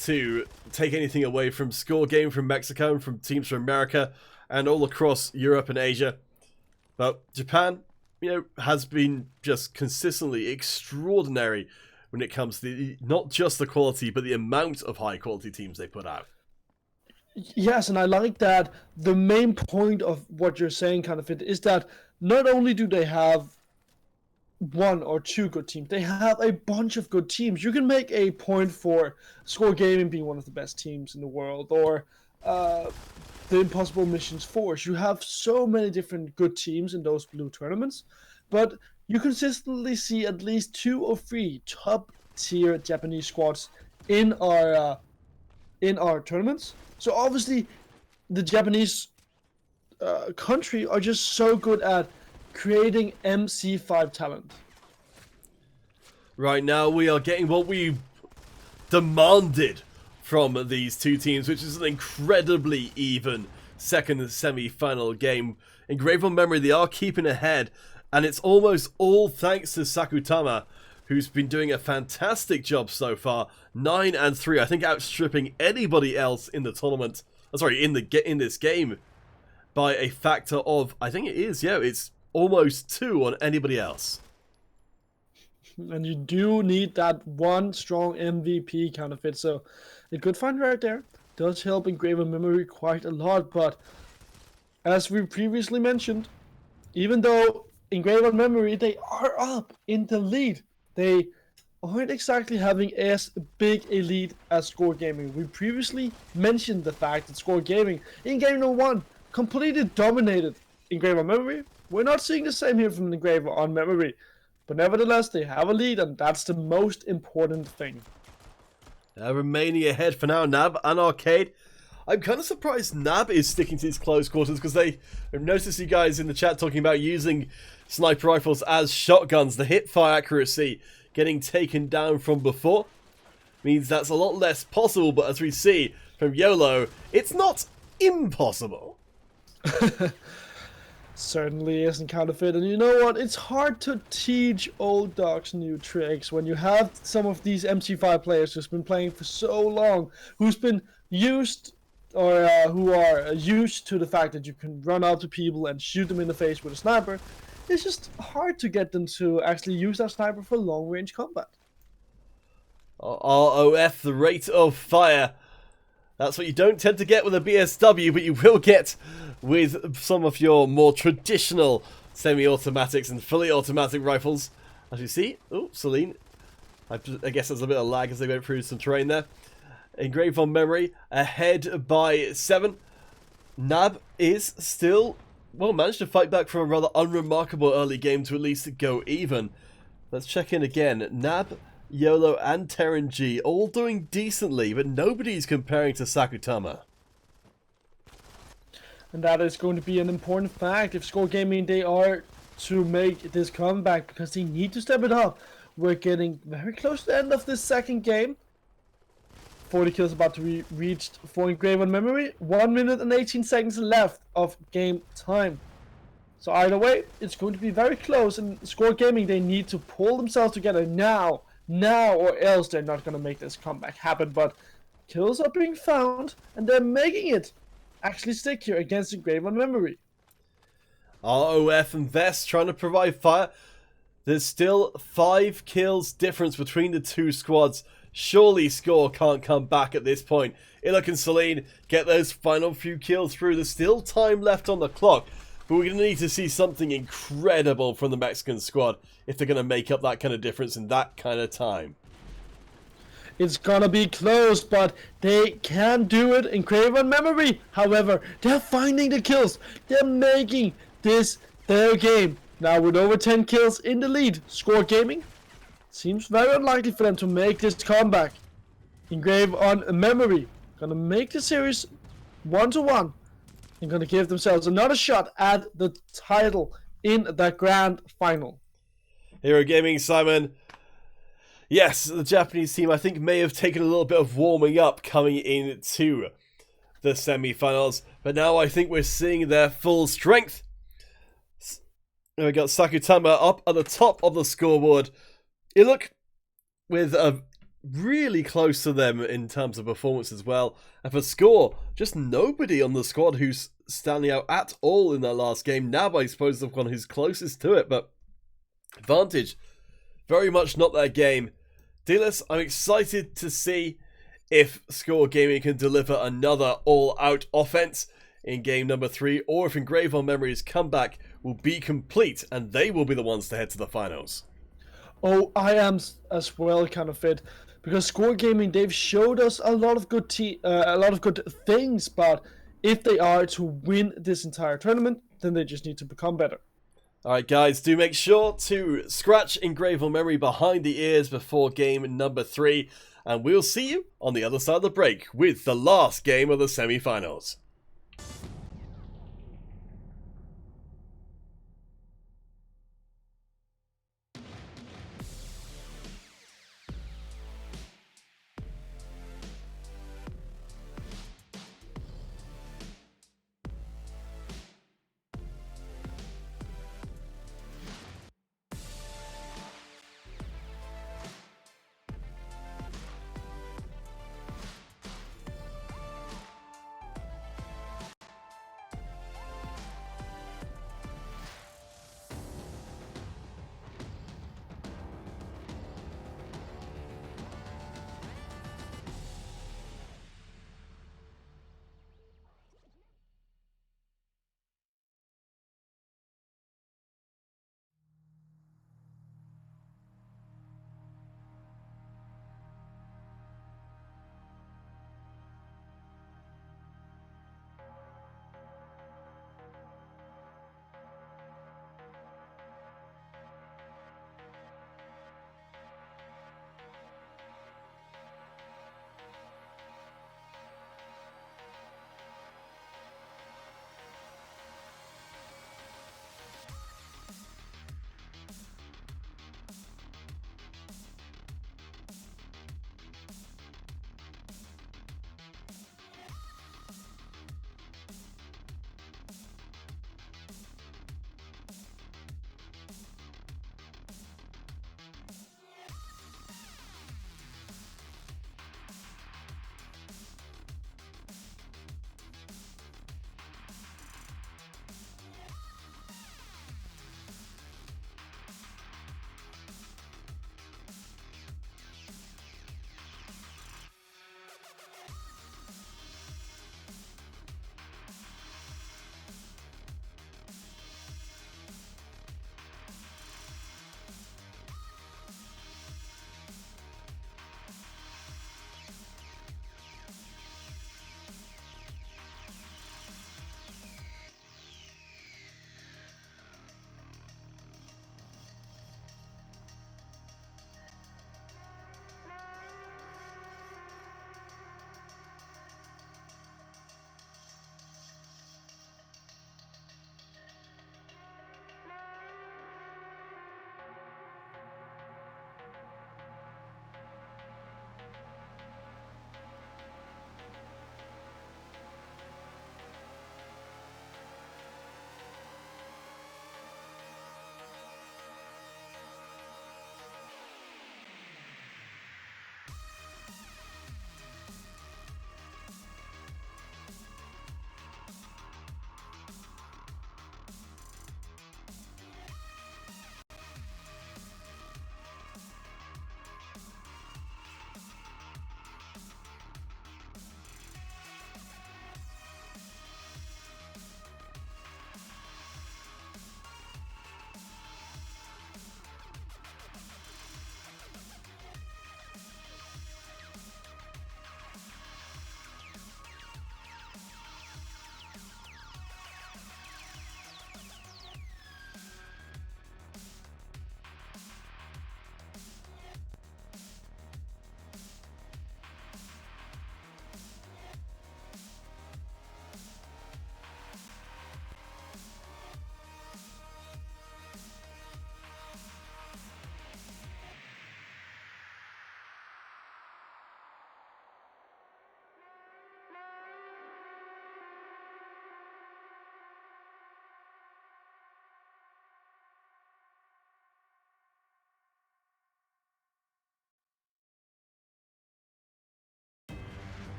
to take anything away from Score Game from Mexico and from teams from America and all across Europe and Asia. But Japan, has been just consistently extraordinary when it comes to not just the quality, but the amount of high-quality teams they put out. Yes, and I like that the main point of what you're saying, Counterfeit, is that not only do they have one or two good teams, they have a bunch of good teams. You can make a point for Score Gaming being one of the best teams in the world, or the Impossible Missions Force. You have so many different good teams in those blue tournaments, but you consistently see at least 2 or 3 top-tier Japanese squads in our tournaments. So obviously, the Japanese country are just so good at creating MC5 talent. Right now, we are getting what we demanded from these two teams, which is an incredibly even second semi-final game. Engrave on Memory, they are keeping ahead, and it's almost all thanks to Sakutama, who's been doing a fantastic job so far. 9-3, I think outstripping anybody else in the tournament. Sorry, in this game by a factor of, I think it is, it's almost 2 on anybody else. And you do need that one strong MVP Counterfeit, so a good find right there does help Engrave on Memory quite a lot. But as we previously mentioned, even though Engrave on Memory, they are up in the lead, they aren't exactly having as big a lead as Score Gaming. We previously mentioned the fact that Score Gaming in game number 1 completely dominated Engrave on Memory. We're not seeing the same here from Engrave on Memory, but nevertheless they have a lead, and that's the most important thing. Remaining ahead for now, Nab and Arcade. I'm kind of surprised Nab is sticking to these close quarters, because I've noticed you guys in the chat talking about using sniper rifles as shotguns. The hip fire accuracy getting taken down from before means that's a lot less possible, but as we see from YOLO, it's not impossible. Certainly isn't Counterfeit, and you know what? It's hard to teach old dogs new tricks when you have some of these MC5 players who's been playing for so long, who's been used, or who are used to the fact that you can run out to people and shoot them in the face with a sniper. It's just hard to get them to actually use that sniper for long-range combat. ROF, the rate of fire. That's what you don't tend to get with a BSW, but you will get with some of your more traditional semi-automatics and fully automatic rifles. As you see, oh, Celine. I guess there's a bit of lag as they went through some terrain there. Engraved on memory, ahead by 7. Nab is still, well, managed to fight back from a rather unremarkable early game to at least go even. Let's check in again. Nab, YOLO, and Terran G all doing decently, but nobody's comparing to Sakutama. And that is going to be an important fact if Score Gaming they are to make this comeback, because they need to step it up. We're getting very close to the end of this second game. 40 kills about to be reached for Engraved on Memory. 1 minute and 18 seconds left of game time. So either way, it's going to be very close, and Score Gaming, they need to pull themselves together now, or else they're not going to make this comeback happen. But kills are being found, and they're making it actually stick here against Engraved on Memory. ROF and Vest trying to provide fire. There's still 5 kills difference between the two squads. Surely Score can't come back at this point. Ilok and Celine get those final few kills through. There's still time left on the clock, but we're going to need to see something incredible from the Mexican squad if they're going to make up that kind of difference in that kind of time. It's gonna be close, but they can do it. Engraved on Memory, however, they're finding the kills. They're making this their game. Now with over 10 kills in the lead, Score Gaming seems very unlikely for them to make this comeback. Engraved on Memory gonna make the series 1-1 and gonna give themselves another shot at the title in the grand final. Hero Gaming, Simon. Yes, the Japanese team I think may have taken a little bit of warming up coming into the semi-finals, but now I think we're seeing their full strength. We got Sakutama up at the top of the scoreboard. You look with a really close to them in terms of performance as well. And for Score, just nobody on the squad who's standing out at all in their last game. Nab, I suppose, the one who's closest to it, but Advantage, very much not their game. Dealers, I'm excited to see if Score Gaming can deliver another all-out offense in game number 3, or if Engraved on Memory's comeback will be complete and they will be the ones to head to the finals. Oh, I am as well kind of fit, because Score Gaming, they've showed us a lot of good things, but if they are to win this entire tournament, then they just need to become better. Alright guys, do make sure to scratch Engraved on Memory behind the ears before game number 3, and we'll see you on the other side of the break with the last game of the semi-finals.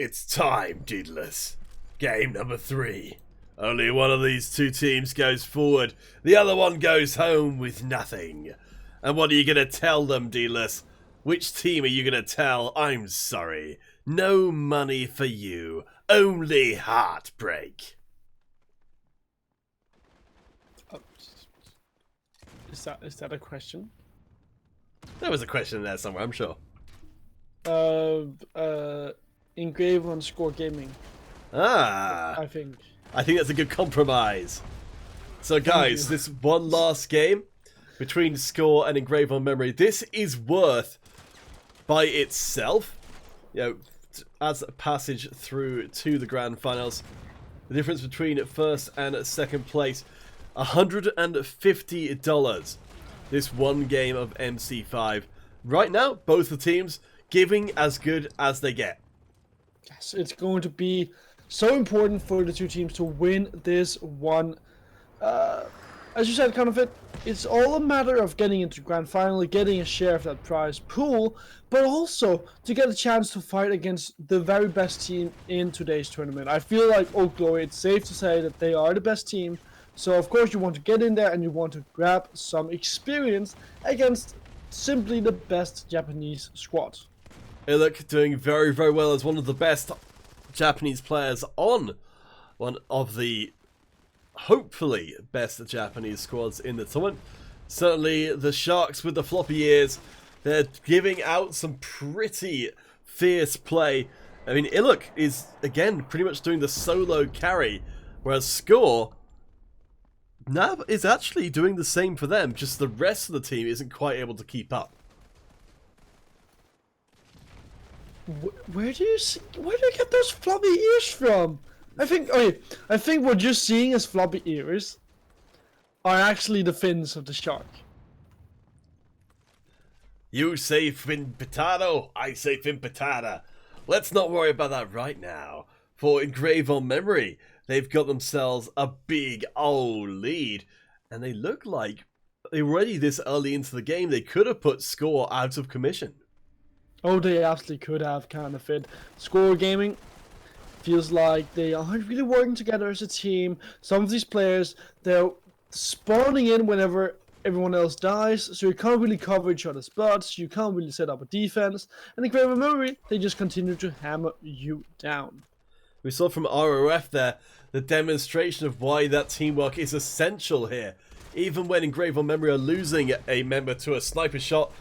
It's time, Daedalus. Game number 3. Only one of these two teams goes forward. The other one goes home with nothing. And what are you going to tell them, Daedalus? Which team are you going to tell? I'm sorry. No money for you. Only heartbreak. Is that a question? There was a question in there somewhere, I'm sure. Engrave_Score Gaming. I think that's a good compromise. So guys, this one last game between Score and Engrave on Memory, this is worth by itself, as a passage through to the grand finals. The difference between first and second place, $150. This one game of MC5. Right now, both the teams giving as good as they get. Yes, it's going to be so important for the two teams to win this one. As you said, it's all a matter of getting into grand final, getting a share of that prize pool, but also to get a chance to fight against the very best team in today's tournament. I feel like Old Glory, it's safe to say that they are the best team. So of course you want to get in there and you want to grab some experience against simply the best Japanese squad. Iluk doing very, very well as one of the best Japanese players on one of the hopefully best Japanese squads in the tournament. Certainly the Sharks with the floppy ears, they're giving out some pretty fierce play. I mean, Iluk is again pretty much doing the solo carry, whereas Score now is actually doing the same for them, just the rest of the team isn't quite able to keep up. Where do you get those floppy ears from? I think what you're seeing as floppy ears are actually the fins of the shark. You say fin potato, I say fin patata. Let's not worry about that right now. For Engrave on Memory, they've got themselves a big old lead, and they look like already this early into the game they could have put Score out of commission. Oh, they absolutely could have Score Gaming feels like they aren't really working together as a team. Some of these players, they're spawning in whenever everyone else dies, so you can't really cover each other's butts, you can't really set up a defense, and in Engrave on Memory, they just continue to hammer you down. We saw from ROF there the demonstration of why that teamwork is essential here. Even when Engrave on Memory are losing a member to a sniper shot,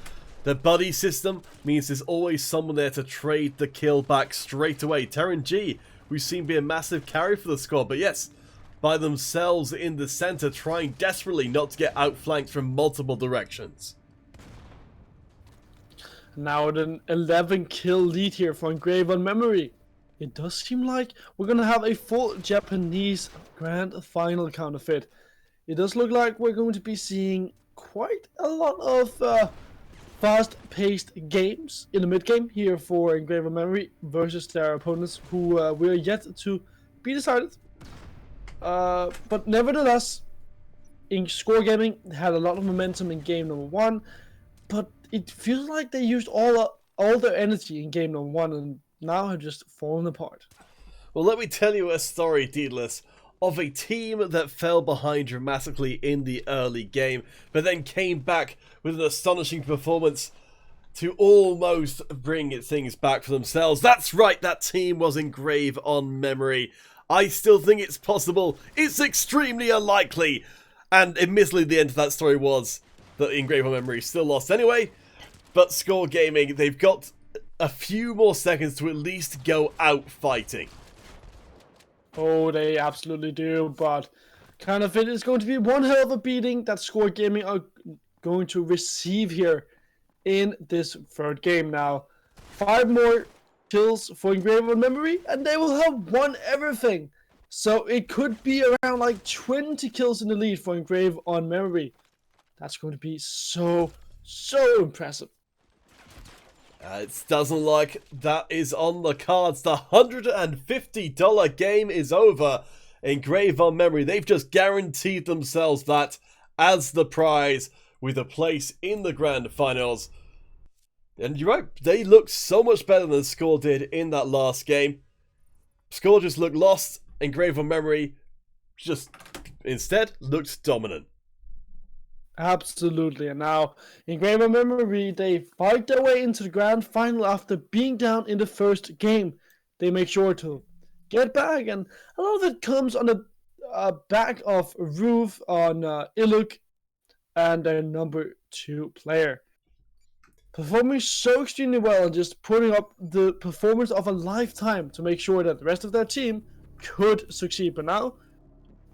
the buddy system means there's always someone there to trade the kill back straight away. Terran G, we've seen be a massive carry for the squad, but yes, by themselves in the center, trying desperately not to get outflanked from multiple directions. Now an 11 kill lead here for Engrave on Memory. It does seem like we're gonna have a full Japanese grand final counterfeit. It does look like we're going to be seeing quite a lot of fast-paced games in the mid-game here for Engrave on Memory versus their opponents, who we're yet to be decided. But nevertheless, Score Gaming had a lot of momentum in game number 1, but it feels like they used all their energy in game number 1 and now have just fallen apart. Well, let me tell you a story, Daedalus, of a team that fell behind dramatically in the early game, but then came back with an astonishing performance to almost bring things back for themselves. That's right, that team was Engrave on Memory. I still think it's possible. It's extremely unlikely. And admittedly, the end of that story was that Engrave on Memory still lost anyway. But Score Gaming, they've got a few more seconds to at least go out fighting. Oh, they absolutely do, but it is going to be one hell of a beating that Score Gaming are going to receive here in this third game. Now, 5 more kills for Engrave on Memory, and they will have won everything. So it could be around like 20 kills in the lead for Engrave on Memory. That's going to be so impressive. It doesn't look like that is on the cards. The $150 game is over. Engrave on Memory, they've just guaranteed themselves that as the prize with a place in the grand finals. And you're right, they looked so much better than Score did in that last game. Score just looked lost, engraved on memory, just instead looked dominant. Absolutely. And now, in Game of Memory, they fight their way into the grand final after being down in the first game. They make sure to get back, and a lot of it comes on the back of Roof on Iluk and their number 2 player. Performing so extremely well and just putting up the performance of a lifetime to make sure that the rest of their team could succeed. But now,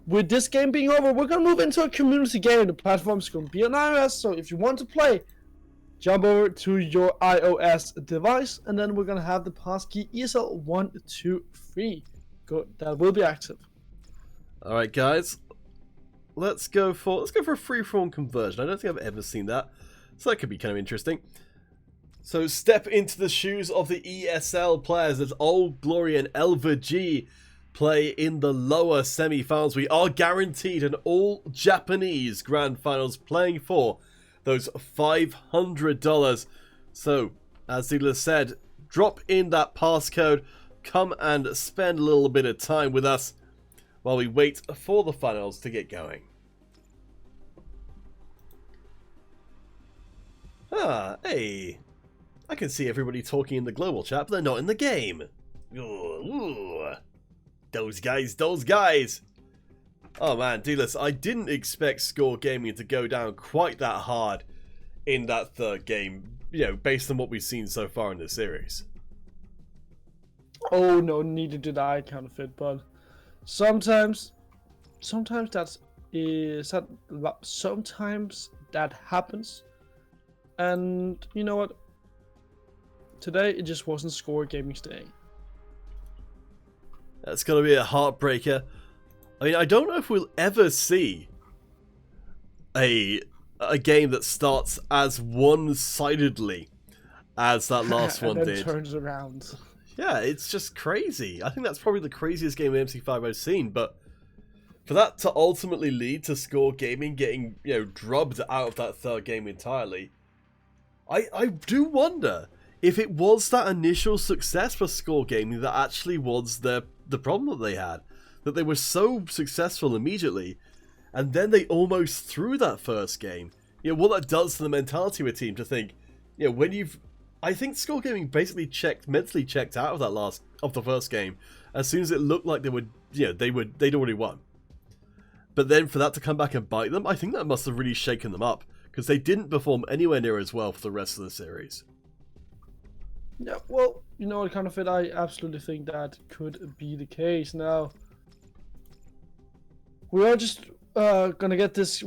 with this game being over, we're going to move into a community game. The platform's going to be on iOS, so if you want to play, jump over to your iOS device, and then we're going to have the passkey ESL-123. Good, that will be active. All right, guys, let's go for a free-for-all conversion. I don't think I've ever seen that, so that could be kind of interesting. So step into the shoes of the ESL players as Old Glory and Elva G play in the lower semi-finals. We are guaranteed an all-Japanese grand finals playing for those $500. So, as Ziegler said, drop in that passcode, come and spend a little bit of time with us while we wait for the finals to get going. Ah, hey. I can see everybody talking in the global chat, but they're not in the game. Ooh. Those guys. Oh man, Dealers, I didn't expect Score Gaming to go down quite that hard in that third game, based on what we've seen so far in the series. Oh no, neither did I, Counterfeit, but sometimes that happens. And you know what? Today it just wasn't Score Gaming's day. That's going to be a heartbreaker. I mean, I don't know if we'll ever see a game that starts as one-sidedly as that last one and then did. Turns around. Yeah, it's just crazy. I think that's probably the craziest game of MC5 I've seen, but for that to ultimately lead to Score Gaming getting, drubbed out of that third game entirely, I do wonder if it was that initial success for Score Gaming that actually was the problem that they had. That they were so successful immediately, and then they almost threw that first game. What that does to the mentality of a team to think, when you've... I think Score Gaming basically mentally checked out of the first game as soon as it looked like they'd already won. But then for that to come back and bite them, I think that must have really shaken them up, because they didn't perform anywhere near as well for the rest of the series. Yeah, well, you know what, Counterfeit, I absolutely think that could be the case. Now, we are just gonna get this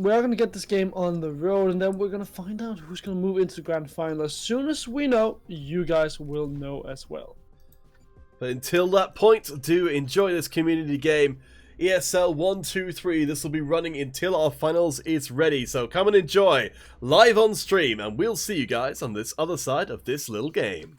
game on the road, and then we're gonna find out who's gonna move into the grand final. As soon as we know, you guys will know as well. But until that point, do enjoy this community game. ESL-123, this will be running until our finals is ready, so come and enjoy live on stream, and we'll see you guys on this other side of this little game.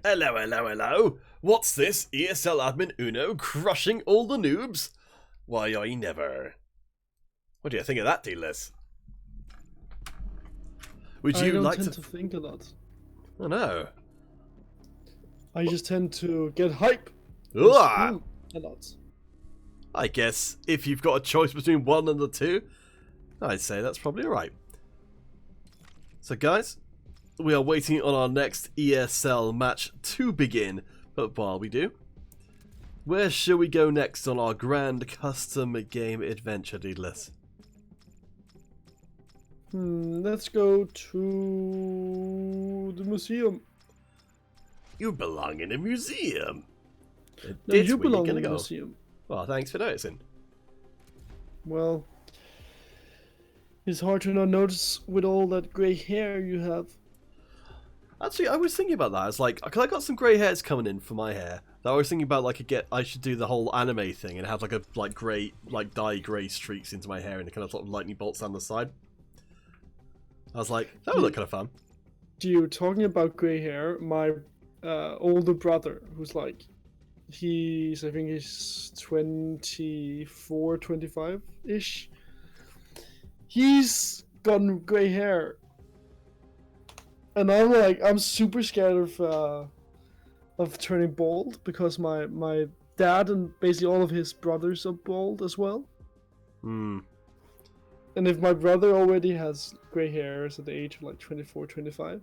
Hello, hello, hello. What's this? ESL admin Uno crushing all the noobs? Why, I never. What do you think of that, D-List? Would I you don't like tend to... to think a lot. Oh no. I just tend to get hype and Ugh. scream a lot. I guess if you've got a choice between one and the two, I'd say that's probably right. So guys, we are waiting on our next ESL match to begin, but while we do, where shall we go next on our grand custom game adventure, Deedless? Let's go to the museum. You belong in a museum. No, That's you where you're belong gonna in the go. museum. Well, thanks for noticing. Well, it's hard to not notice with all that grey hair you have. Actually, I was thinking about that. It's like, cause I got some grey hairs coming in for my hair. That I was thinking about, like, I should do the whole anime thing and have like a grey, dye grey streaks into my hair and it kind of sort of lightning bolts down the side. I was like, that would look kind of fun. You're talking about grey hair. My older brother, who's like, I think he's 24, 25-ish. He's gotten grey hair. And I'm super scared of turning bald because my dad and basically all of his brothers are bald as well. Hmm. And if my brother already has grey hairs at the age of like 24, 25.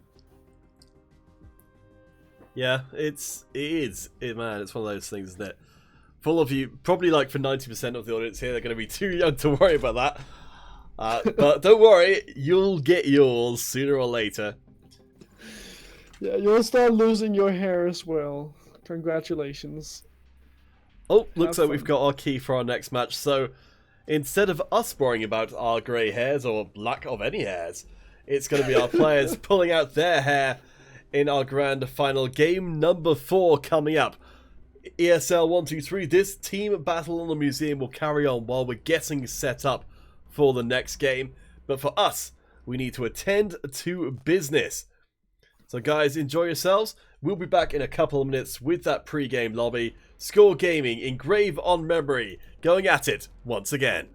Yeah, man, it's one of those things, isn't it? Full of you, probably like for 90% of the audience here, they're going to be too young to worry about that. But don't worry, you'll get yours sooner or later. Yeah, you'll start losing your hair as well. Congratulations. Oh, looks Have like we've fun. got our key for our next match. So instead of us worrying about our grey hairs or lack of any hairs, it's going to be our players pulling out their hair in our grand final game number 4 coming up. ESL 123, this team battle in the museum will carry on while we're getting set up for the next game. But for us, we need to attend to business. So guys, enjoy yourselves. We'll be back in a couple of minutes with that pre-game lobby. Score Gaming, engrave on memory, going at it once again.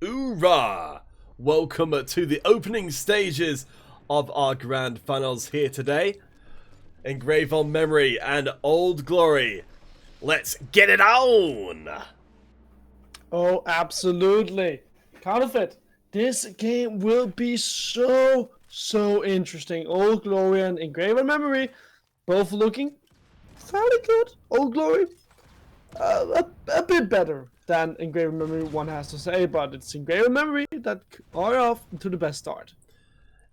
Hoorah! Welcome to the opening stages of our grand finals here today. Engrave on Memory and Old Glory. Let's get it on! Oh, absolutely. Counterfeit. This game will be so interesting. Old Glory and Engrave on Memory, both looking fairly good. Old Glory, a bit better than Engrave on Memory, one has to say, but it's Engrave on Memory that are off to the best start.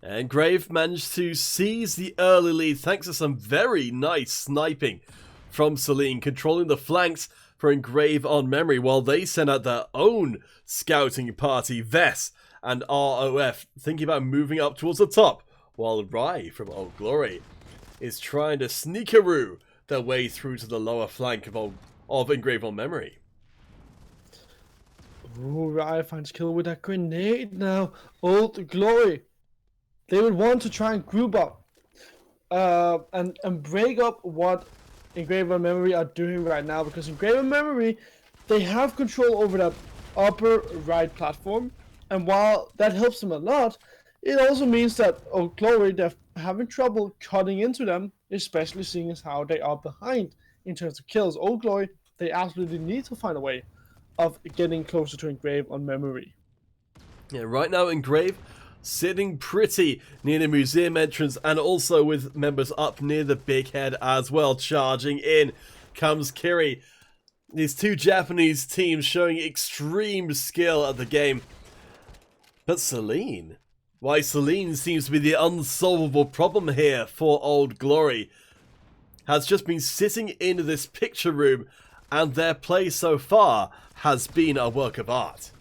Engrave managed to seize the early lead thanks to some very nice sniping from Celine, controlling the flanks for Engrave on Memory while they send out their own scouting party, Vess and ROF, thinking about moving up towards the top, while Rai from Old Glory is trying to sneakaroo their way through to the lower flank of Engrave on Memory. Ooh, Rai finds kill with that grenade now. Old Glory. They would want to try and group up and break up what Engrave on Memory are doing right now, because Engrave on Memory, they have control over that upper right platform, and while that helps them a lot, it also means that Old Glory, they're having trouble cutting into them, especially seeing as how they are behind in terms of kills. Old Glory, they absolutely need to find a way of getting closer to Engrave on Memory. Yeah, right now Engrave sitting pretty near the museum entrance, and also with members up near the big head as well. Charging in comes Kiri. These two Japanese teams showing extreme skill at the game. But Celine? Why, Celine seems to be the unsolvable problem here for Old Glory. Has just been sitting in this picture room, and their play so far has been a work of art.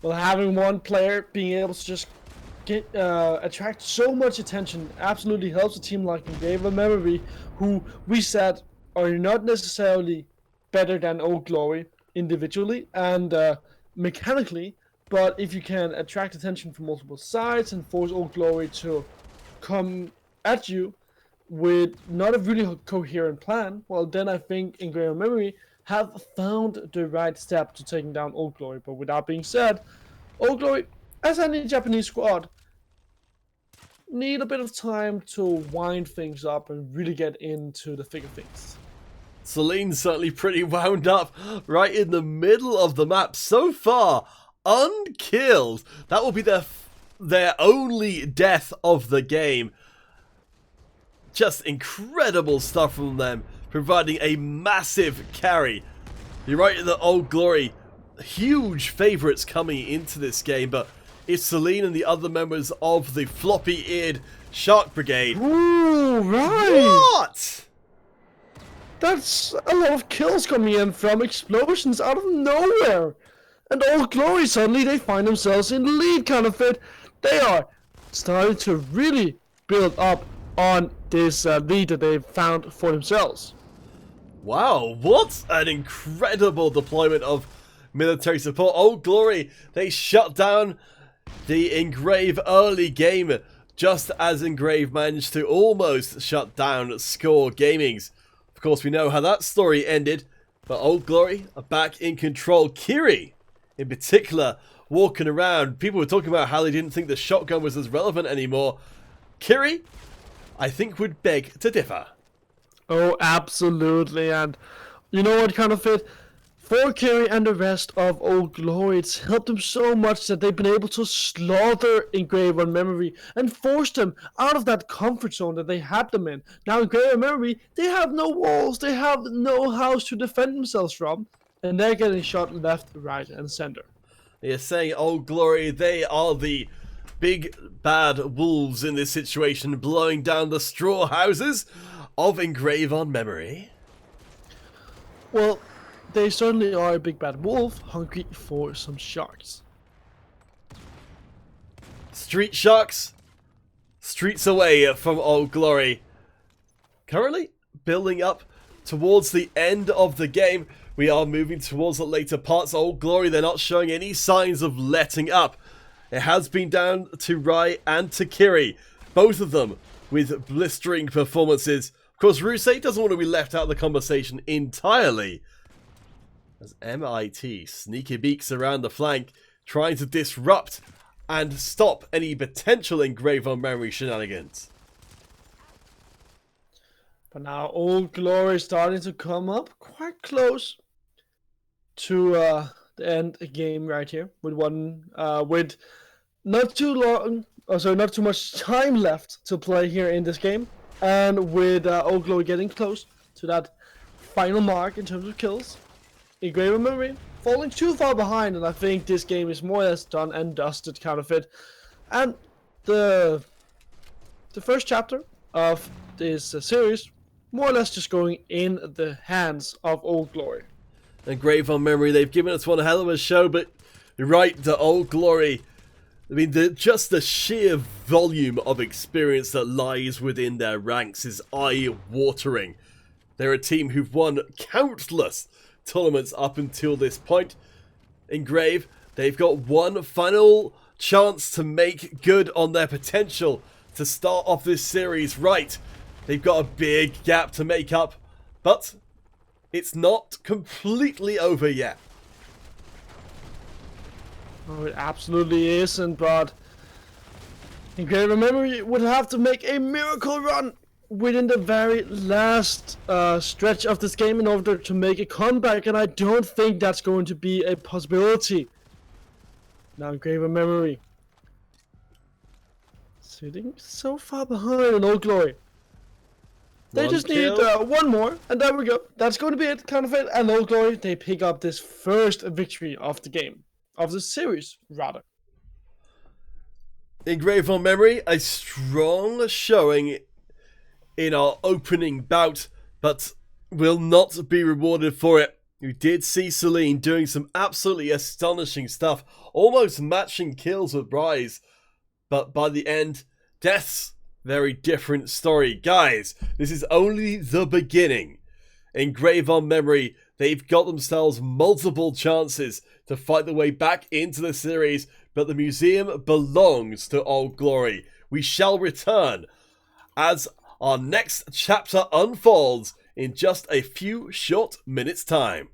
Well, having one player being able to just attract so much attention absolutely helps a team like Engrave on Memory, who we said are not necessarily better than Old Glory individually and mechanically, but if you can attract attention from multiple sides and force Old Glory to come at you with not a really coherent plan, well, then I think Engrave on Memory have found the right step to taking down Old Glory. But with that being said, Old Glory, as any Japanese squad, need a bit of time to wind things up and really get into the thick of things. Celine's certainly pretty wound up right in the middle of the map. So far, unkilled. That will be their only death of the game. Just incredible stuff from them, providing a massive carry. You're right in the Old Glory, huge favourites coming into this game, but it's Celine and the other members of the floppy-eared Shark Brigade. Ooh, right! What? That's a lot of kills coming in from explosions out of nowhere. And Old Glory, suddenly they find themselves in the lead, Counterfeit. They are starting to really build up on this lead that they've found for themselves. Wow, what an incredible deployment of military support. Old Glory, they shut down the Engrave early game, just as Engrave managed to almost shut down Score Gaming's. Of course, we know how that story ended, but Old Glory are back in control. Kiri, in particular, walking around. People were talking about how they didn't think the shotgun was as relevant anymore. Kiri, I think, would beg to differ. Oh, absolutely. And you know what, Counterfeit? For Kiri and the rest of Old Glory, it's helped them so much that they've been able to slaughter Engrave on Memory and force them out of that comfort zone that they had them in. Now, Engrave on Memory, they have no walls, they have no house to defend themselves from, and they're getting shot left, right, and center. You're saying Old Glory, they are the big bad wolves in this situation, blowing down the straw houses of Engrave on Memory? Well, they certainly are a big bad wolf, hungry for some sharks. Street Sharks, streets away from Old Glory. Currently building up towards the end of the game. We are moving towards the later parts. Old Glory, they're not showing any signs of letting up. It has been down to Rai and to Kiri, both of them with blistering performances. Of course, Rusei doesn't want to be left out of the conversation entirely, as MIT sneaky beaks around the flank, trying to disrupt and stop any potential Engrave on Memory shenanigans. But now Old Glory is starting to come up quite close to the end game right here with with not too long, not too much time left to play here in this game, and with Old Glory getting close to that final mark in terms of kills. Engrave on Memory falling too far behind, and I think this game is more or less done and dusted kind of it. And the first chapter of this series more or less just going in the hands of Old Glory. Engrave on Memory, they've given us one hell of a show, but you're right, the Old Glory, I mean, just the sheer volume of experience that lies within their ranks is eye-watering. They're a team who've won countless tournaments up until this point. Engrave, they've got one final chance to make good on their potential to start off this series right. They've got a big gap to make up, but it's not completely over yet. Oh, it absolutely isn't, but Engrave on Memory would have to make a miracle run within the very last stretch of this game in order to make a comeback, and I don't think that's going to be a possibility. Now Engrave on Memory sitting so far behind in Old Glory. They just need one more, and there we go. That's going to be it, kind of it. And Old Glory, they pick up this first victory of the game. Of the series, rather. Engrave on Memory, a strong showing in our opening bout, but will not be rewarded for it. We did see Celine doing some absolutely astonishing stuff, almost matching kills with Bryce, but by the end, deaths. Very different story. Guys, this is only the beginning. Engrave on Memory, they've got themselves multiple chances to fight their way back into the series, but the museum belongs to Old Glory. We shall return as our next chapter unfolds in just a few short minutes' time.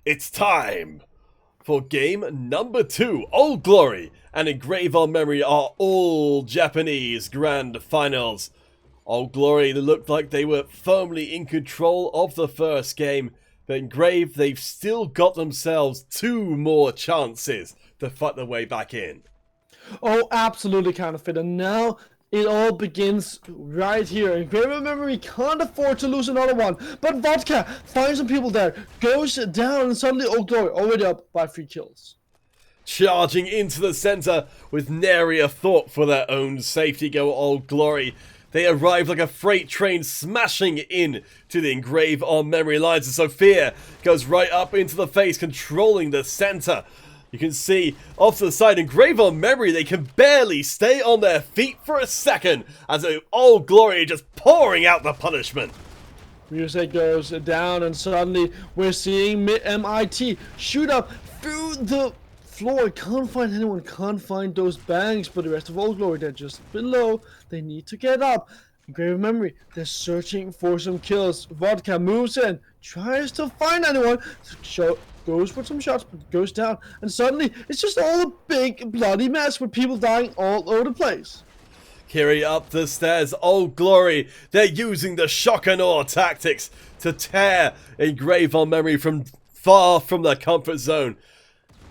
It's time for game number 2. Old Glory and Engrave Our Memory are all Japanese grand finals. Old Glory looked like they were firmly in control of the first game, but Engrave, they've still got themselves 2 more chances to fight their way back in. Oh, absolutely, Counterfeit. And now it all begins right here. Engrave Memory can't afford to lose another one. But Vodka finds some people there, goes down, and suddenly Old Glory already up by 3 kills. Charging into the center with nary a thought for their own safety go Old Glory. They arrive like a freight train smashing in to the Engrave Our Memory lines, and Sophia goes right up into the face, controlling the center. You can see off to the side, Engrave Our Memory, they can barely stay on their feet for a second as Old Glory just pouring out the punishment. Music goes down, and suddenly we're seeing MIT shoot up through the floor. Can't find anyone, can't find those bangs, but the rest of Old Glory, they're just below. They need to get up. Engrave Memory, they're searching for some kills. Vodka moves in, tries to find anyone, goes for some shots, but goes down, and suddenly it's just all a big bloody mess with people dying all over the place. Kiri up the stairs, Old Glory, they're using the shock and awe tactics to tear Engrave Our Memory from far from their comfort zone.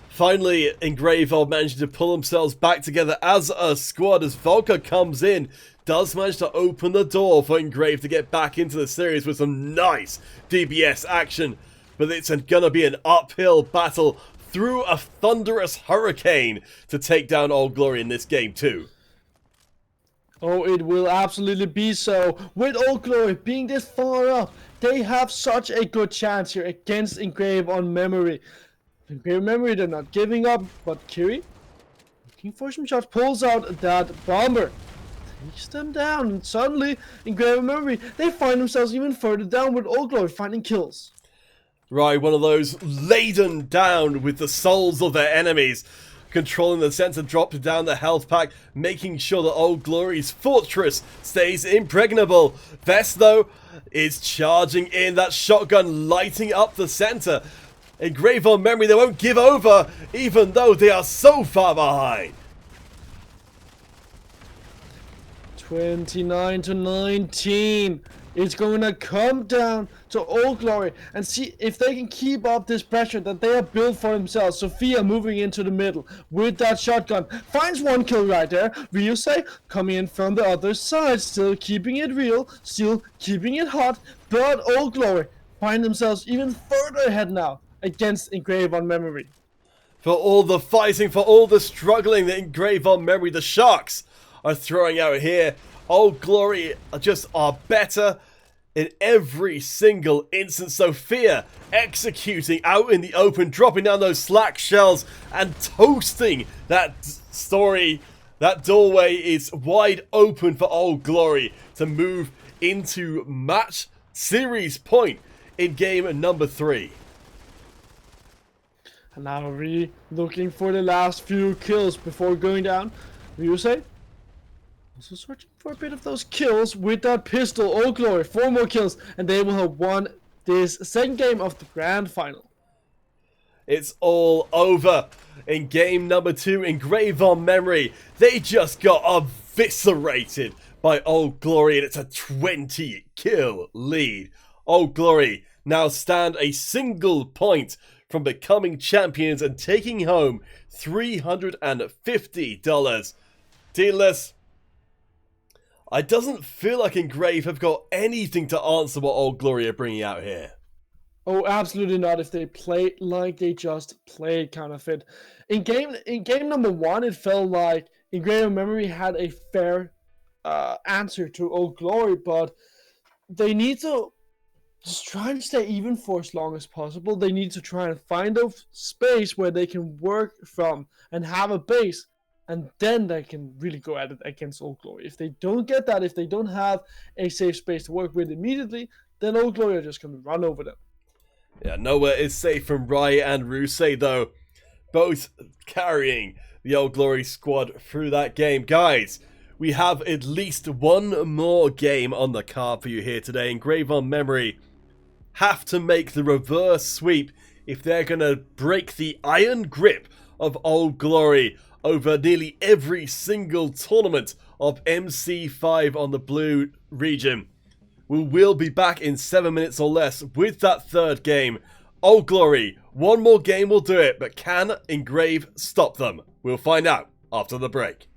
Finally, Engrave Our managing to pull themselves back together as a squad as Volker comes in, does manage to open the door for Engrave to get back into the series with some nice DBS action. But it's gonna be an uphill battle through a thunderous hurricane to take down Old Glory in this game too. Oh, it will absolutely be so. With Old Glory being this far up, they have such a good chance here against Engrave Our Memory. Engrave Memory, they're not giving up, but Kiri, looking for some shots, pulls out that bomber. Takes them down, and suddenly, Engrave Our Memory, they find themselves even further down with Old Glory finding kills. Right, one of those laden down with the souls of their enemies. Controlling the center, drops down the health pack, making sure that Old Glory's fortress stays impregnable. Vest, though, is charging in, that shotgun lighting up the center. Engrave Our Memory, they won't give over, even though they are so far behind. 29-19. It's going to come down to Old Glory and see if they can keep up this pressure that they have built for themselves. Sophia moving into the middle with that shotgun. Finds 1 kill right there. Ryusei coming in from the other side. Still keeping it real. Still keeping it hot. But Old Glory find themselves even further ahead now against Engrave Our Memory. For all the fighting, for all the struggling that Engrave Our Memory, the Sharks, are throwing out here, Old Glory are better in every single instance. Sophia executing out in the open, dropping down those slack shells and toasting that story. That doorway is wide open for Old Glory to move into match series point in game number 3. And now Ri looking for the last few kills before going down. Ryusei also searching for a bit of those kills with that pistol. Old Glory, 4 more kills, and they will have won this second game of the grand final. It's all over. In game number 2, Engrave Our Memory, they just got eviscerated by Old Glory, and it's a 20 kill lead. Old Glory now stand a single point from becoming champions and taking home $350. Dealers, it doesn't feel like Engrave have got anything to answer what Old Glory are bringing out here. Oh, absolutely not. If they play like they just played, Counterfeit. In game number 1, it felt like Engrave Our Memory had a fair answer to Old Glory, but they need to just try and stay even for as long as possible. They need to try and find a space where they can work from and have a base, and then they can really go at it against Old Glory. If they don't get that, if they don't have a safe space to work with immediately, then Old Glory are just going to run over them. Yeah, nowhere is safe from Rai and Rusei, though. Both carrying the Old Glory squad through that game. Guys, we have at least one more game on the card for you here today. Engrave Our Memory have to make the reverse sweep if they're going to break the iron grip of Old Glory over nearly every single tournament of MC5 on the blue region. We will be back in 7 minutes or less with that third game. Old Glory, one more game will do it, but can Engrave stop them? We'll find out after the break.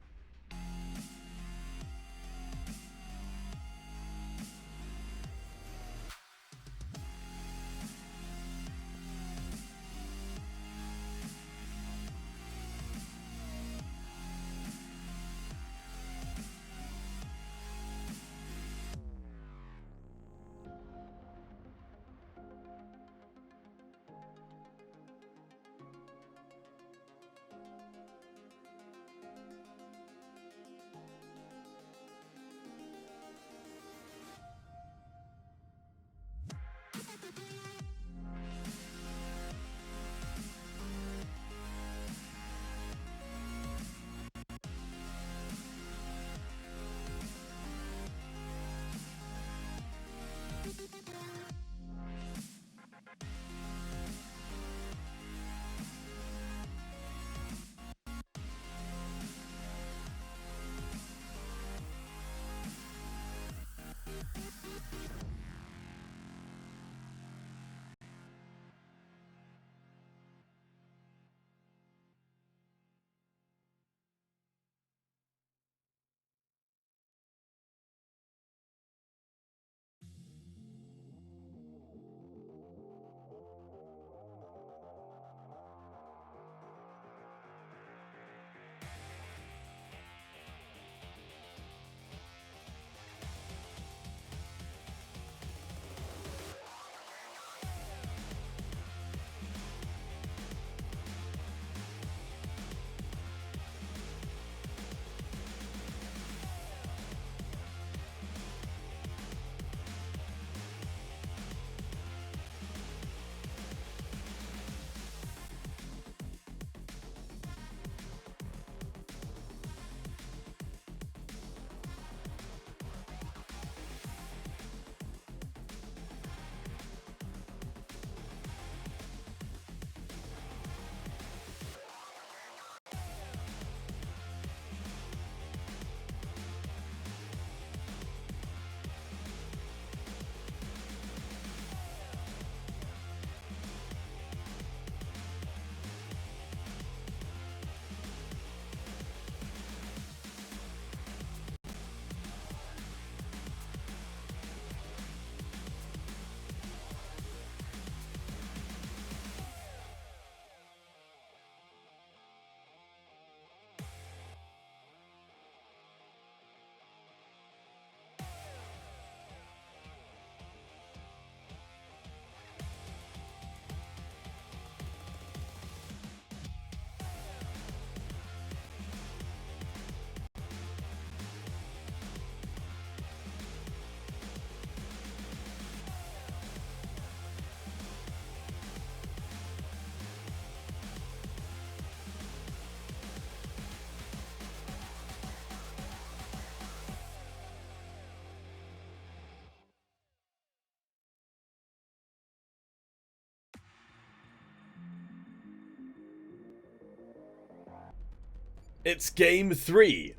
It's game 3.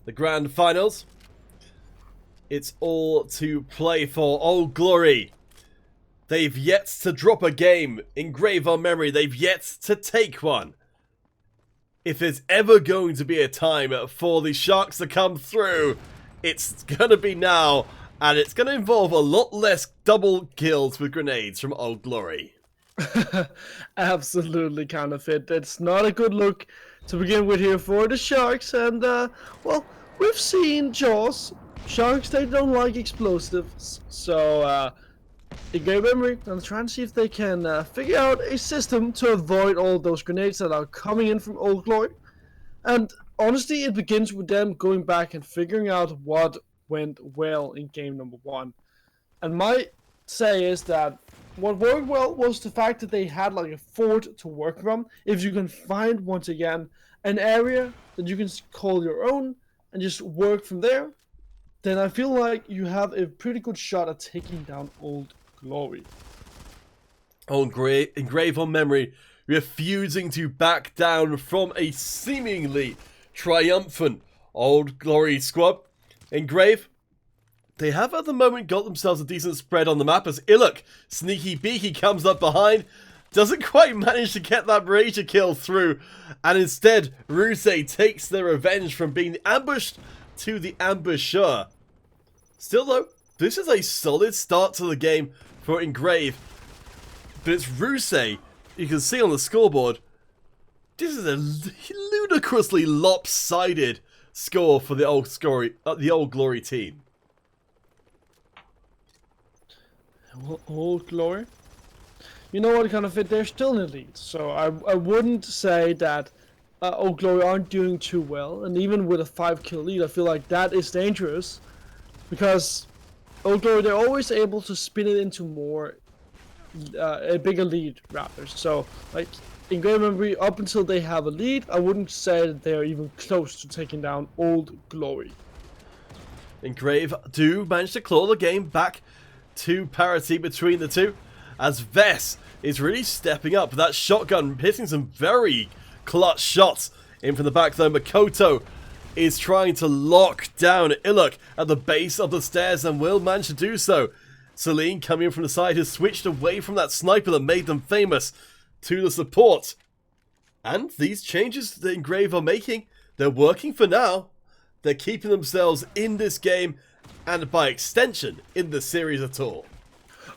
The grand finals. It's all to play for. Old Glory. They've yet to drop a game. Engrave on memory. They've yet to take one. If there's ever going to be a time for the Sharks to come through, it's going to be now. And it's going to involve a lot less double kills with grenades from Old Glory. Absolutely, kind of it. It's not a good look to begin with here for the Sharks, and well, we've seen Jaws. Sharks, they don't like explosives, so in game memory, I'm trying to see if they can figure out a system to avoid all those grenades that are coming in from Old Glory. And honestly, it begins with them going back and figuring out what went well in game number 1. And my say is that what worked well was the fact that they had like a fort to work from. If you can find, once again, an area that you can call your own and just work from there, then I feel like you have a pretty good shot at taking down Old Glory. Engrave on memory, refusing to back down from a seemingly triumphant Old Glory squad. Engrave, they have at the moment got themselves a decent spread on the map as Iluk, sneaky beaky, comes up behind. Doesn't quite manage to get that Razor kill through. And instead, Ruse takes their revenge from being ambushed to the ambusher. Still though, this is a solid start to the game for Engrave. But it's Ruse, you can see on the scoreboard, this is a ludicrously lopsided score for the Old Glory team. Old Glory? You know what, kind of they're still in the lead, so I wouldn't say that Old Glory aren't doing too well, and even with a 5-kill lead, I feel like that is dangerous, because Old Glory, they're always able to spin it into more, a bigger lead, rather. So, like, in Great Memory, up until they have a lead, I wouldn't say that they are even close to taking down Old Glory. Engrave do manage to claw the game back to parity between the two, as Vess is really stepping up. That shotgun hitting some very clutch shots in from the back though. Makoto is trying to lock down Iluk at the base of the stairs and will manage to do so. Celine, coming in from the side, has switched away from that sniper that made them famous to the support. And these changes that Engrave are making, they're working for now. They're keeping themselves in this game and by extension in the series at all.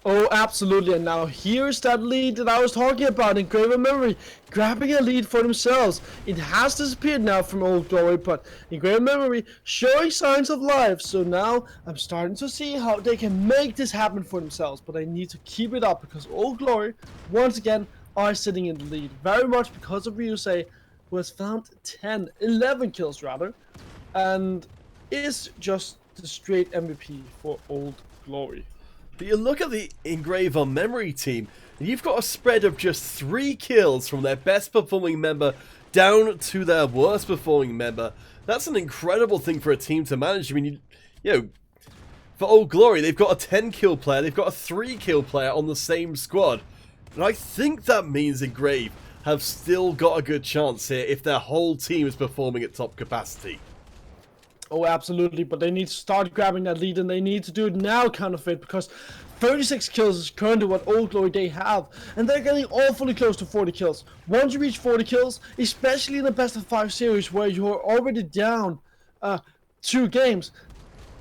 Oh, absolutely, and now here's that lead that I was talking about in Great Memory, grabbing a lead for themselves. It has disappeared now from Old Glory, but in Great Memory, showing signs of life. So now I'm starting to see how they can make this happen for themselves, but I need to keep it up because Old Glory, once again, are sitting in the lead. Very much because of Ryuse, who has found 11 kills rather, and is just the straight MVP for Old Glory. But you look at the Engrave on Memory team, and you've got a spread of just 3 kills from their best performing member down to their worst performing member. That's an incredible thing for a team to manage. I mean, you know, for Old Glory, they've got a 10-kill player, they've got a 3-kill player on the same squad. And I think that means Engrave have still got a good chance here if their whole team is performing at top capacity. Oh, absolutely, but they need to start grabbing that lead, and they need to do it now, kind of it, because 36 kills is currently what Old Glory they have, and they're getting awfully close to 40 kills. Once you reach 40 kills, especially in the best of 5 series, where you're already down 2 games,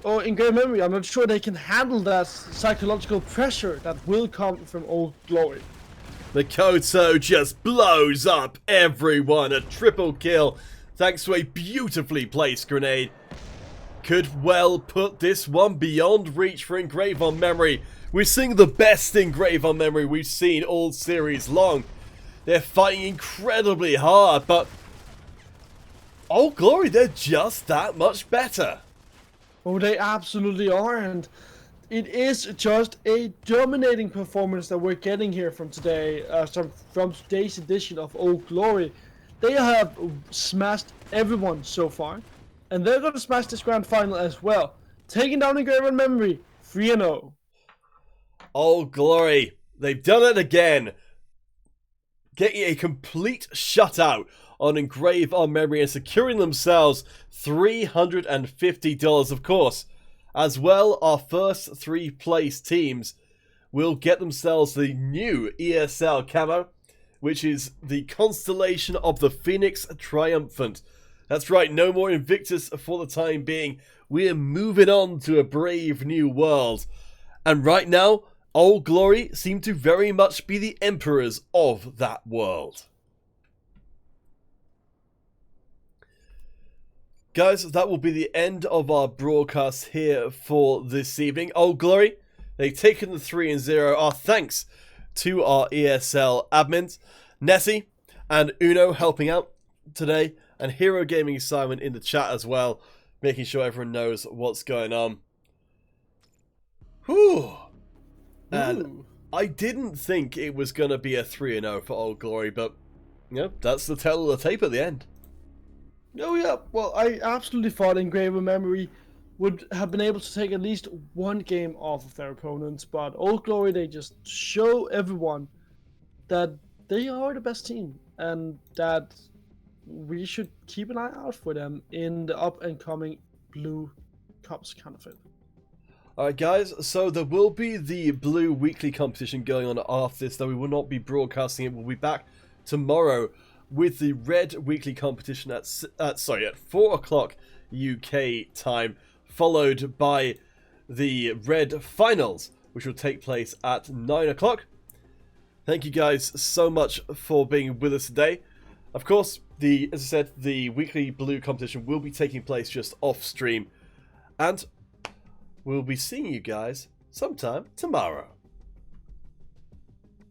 or in Great Memory, I'm not sure they can handle that psychological pressure that will come from Old Glory. Makoto just blows up everyone, a triple kill, thanks to a beautifully placed grenade. Could well put this one beyond reach for Engrave on Memory. We're seeing the best Engrave on Memory we've seen all series long. They're fighting incredibly hard, but Old Glory, they're just that much better. Oh, they absolutely are, and it is just a dominating performance that we're getting here from today, from today's edition of Old Glory. They have smashed everyone so far, and they're going to smash this grand final as well, taking down Engrave on Memory 3-0. Old Glory, they've done it again, getting a complete shutout on Engrave on Memory and securing themselves $350, of course. As well, our first 3 place teams will get themselves the new ESL camo, which is the constellation of the Phoenix Triumphant. That's right, no more Invictus for the time being. We're moving on to a brave new world. And right now, Old Glory seem to very much be the emperors of that world. Guys, that will be the end of our broadcast here for this evening. Old Glory, they've taken the 3-0. Our thanks to our ESL admins, Nessie and Uno helping out today, and Hero Gaming Simon in the chat as well, making sure everyone knows what's going on. Whew. And I didn't think it was going to be a 3-0 for Old Glory, but you know, that's the tale of the tape at the end. Oh yeah, well, I absolutely thought Engrave on Memory would have been able to take at least 1 game off of their opponents, but Old Glory, they just show everyone that they are the best team, and that we should keep an eye out for them in the up and coming Blue Cups kind of it. Alright guys, so there will be the Blue weekly competition going on after this, though we will not be broadcasting it. We'll be back tomorrow with the Red weekly competition at 4 o'clock UK time, followed by the Red finals, which will take place at 9 o'clock. Thank you guys so much for being with us today. Of course, as I said, the weekly Blue competition will be taking place just off stream, and we'll be seeing you guys sometime tomorrow.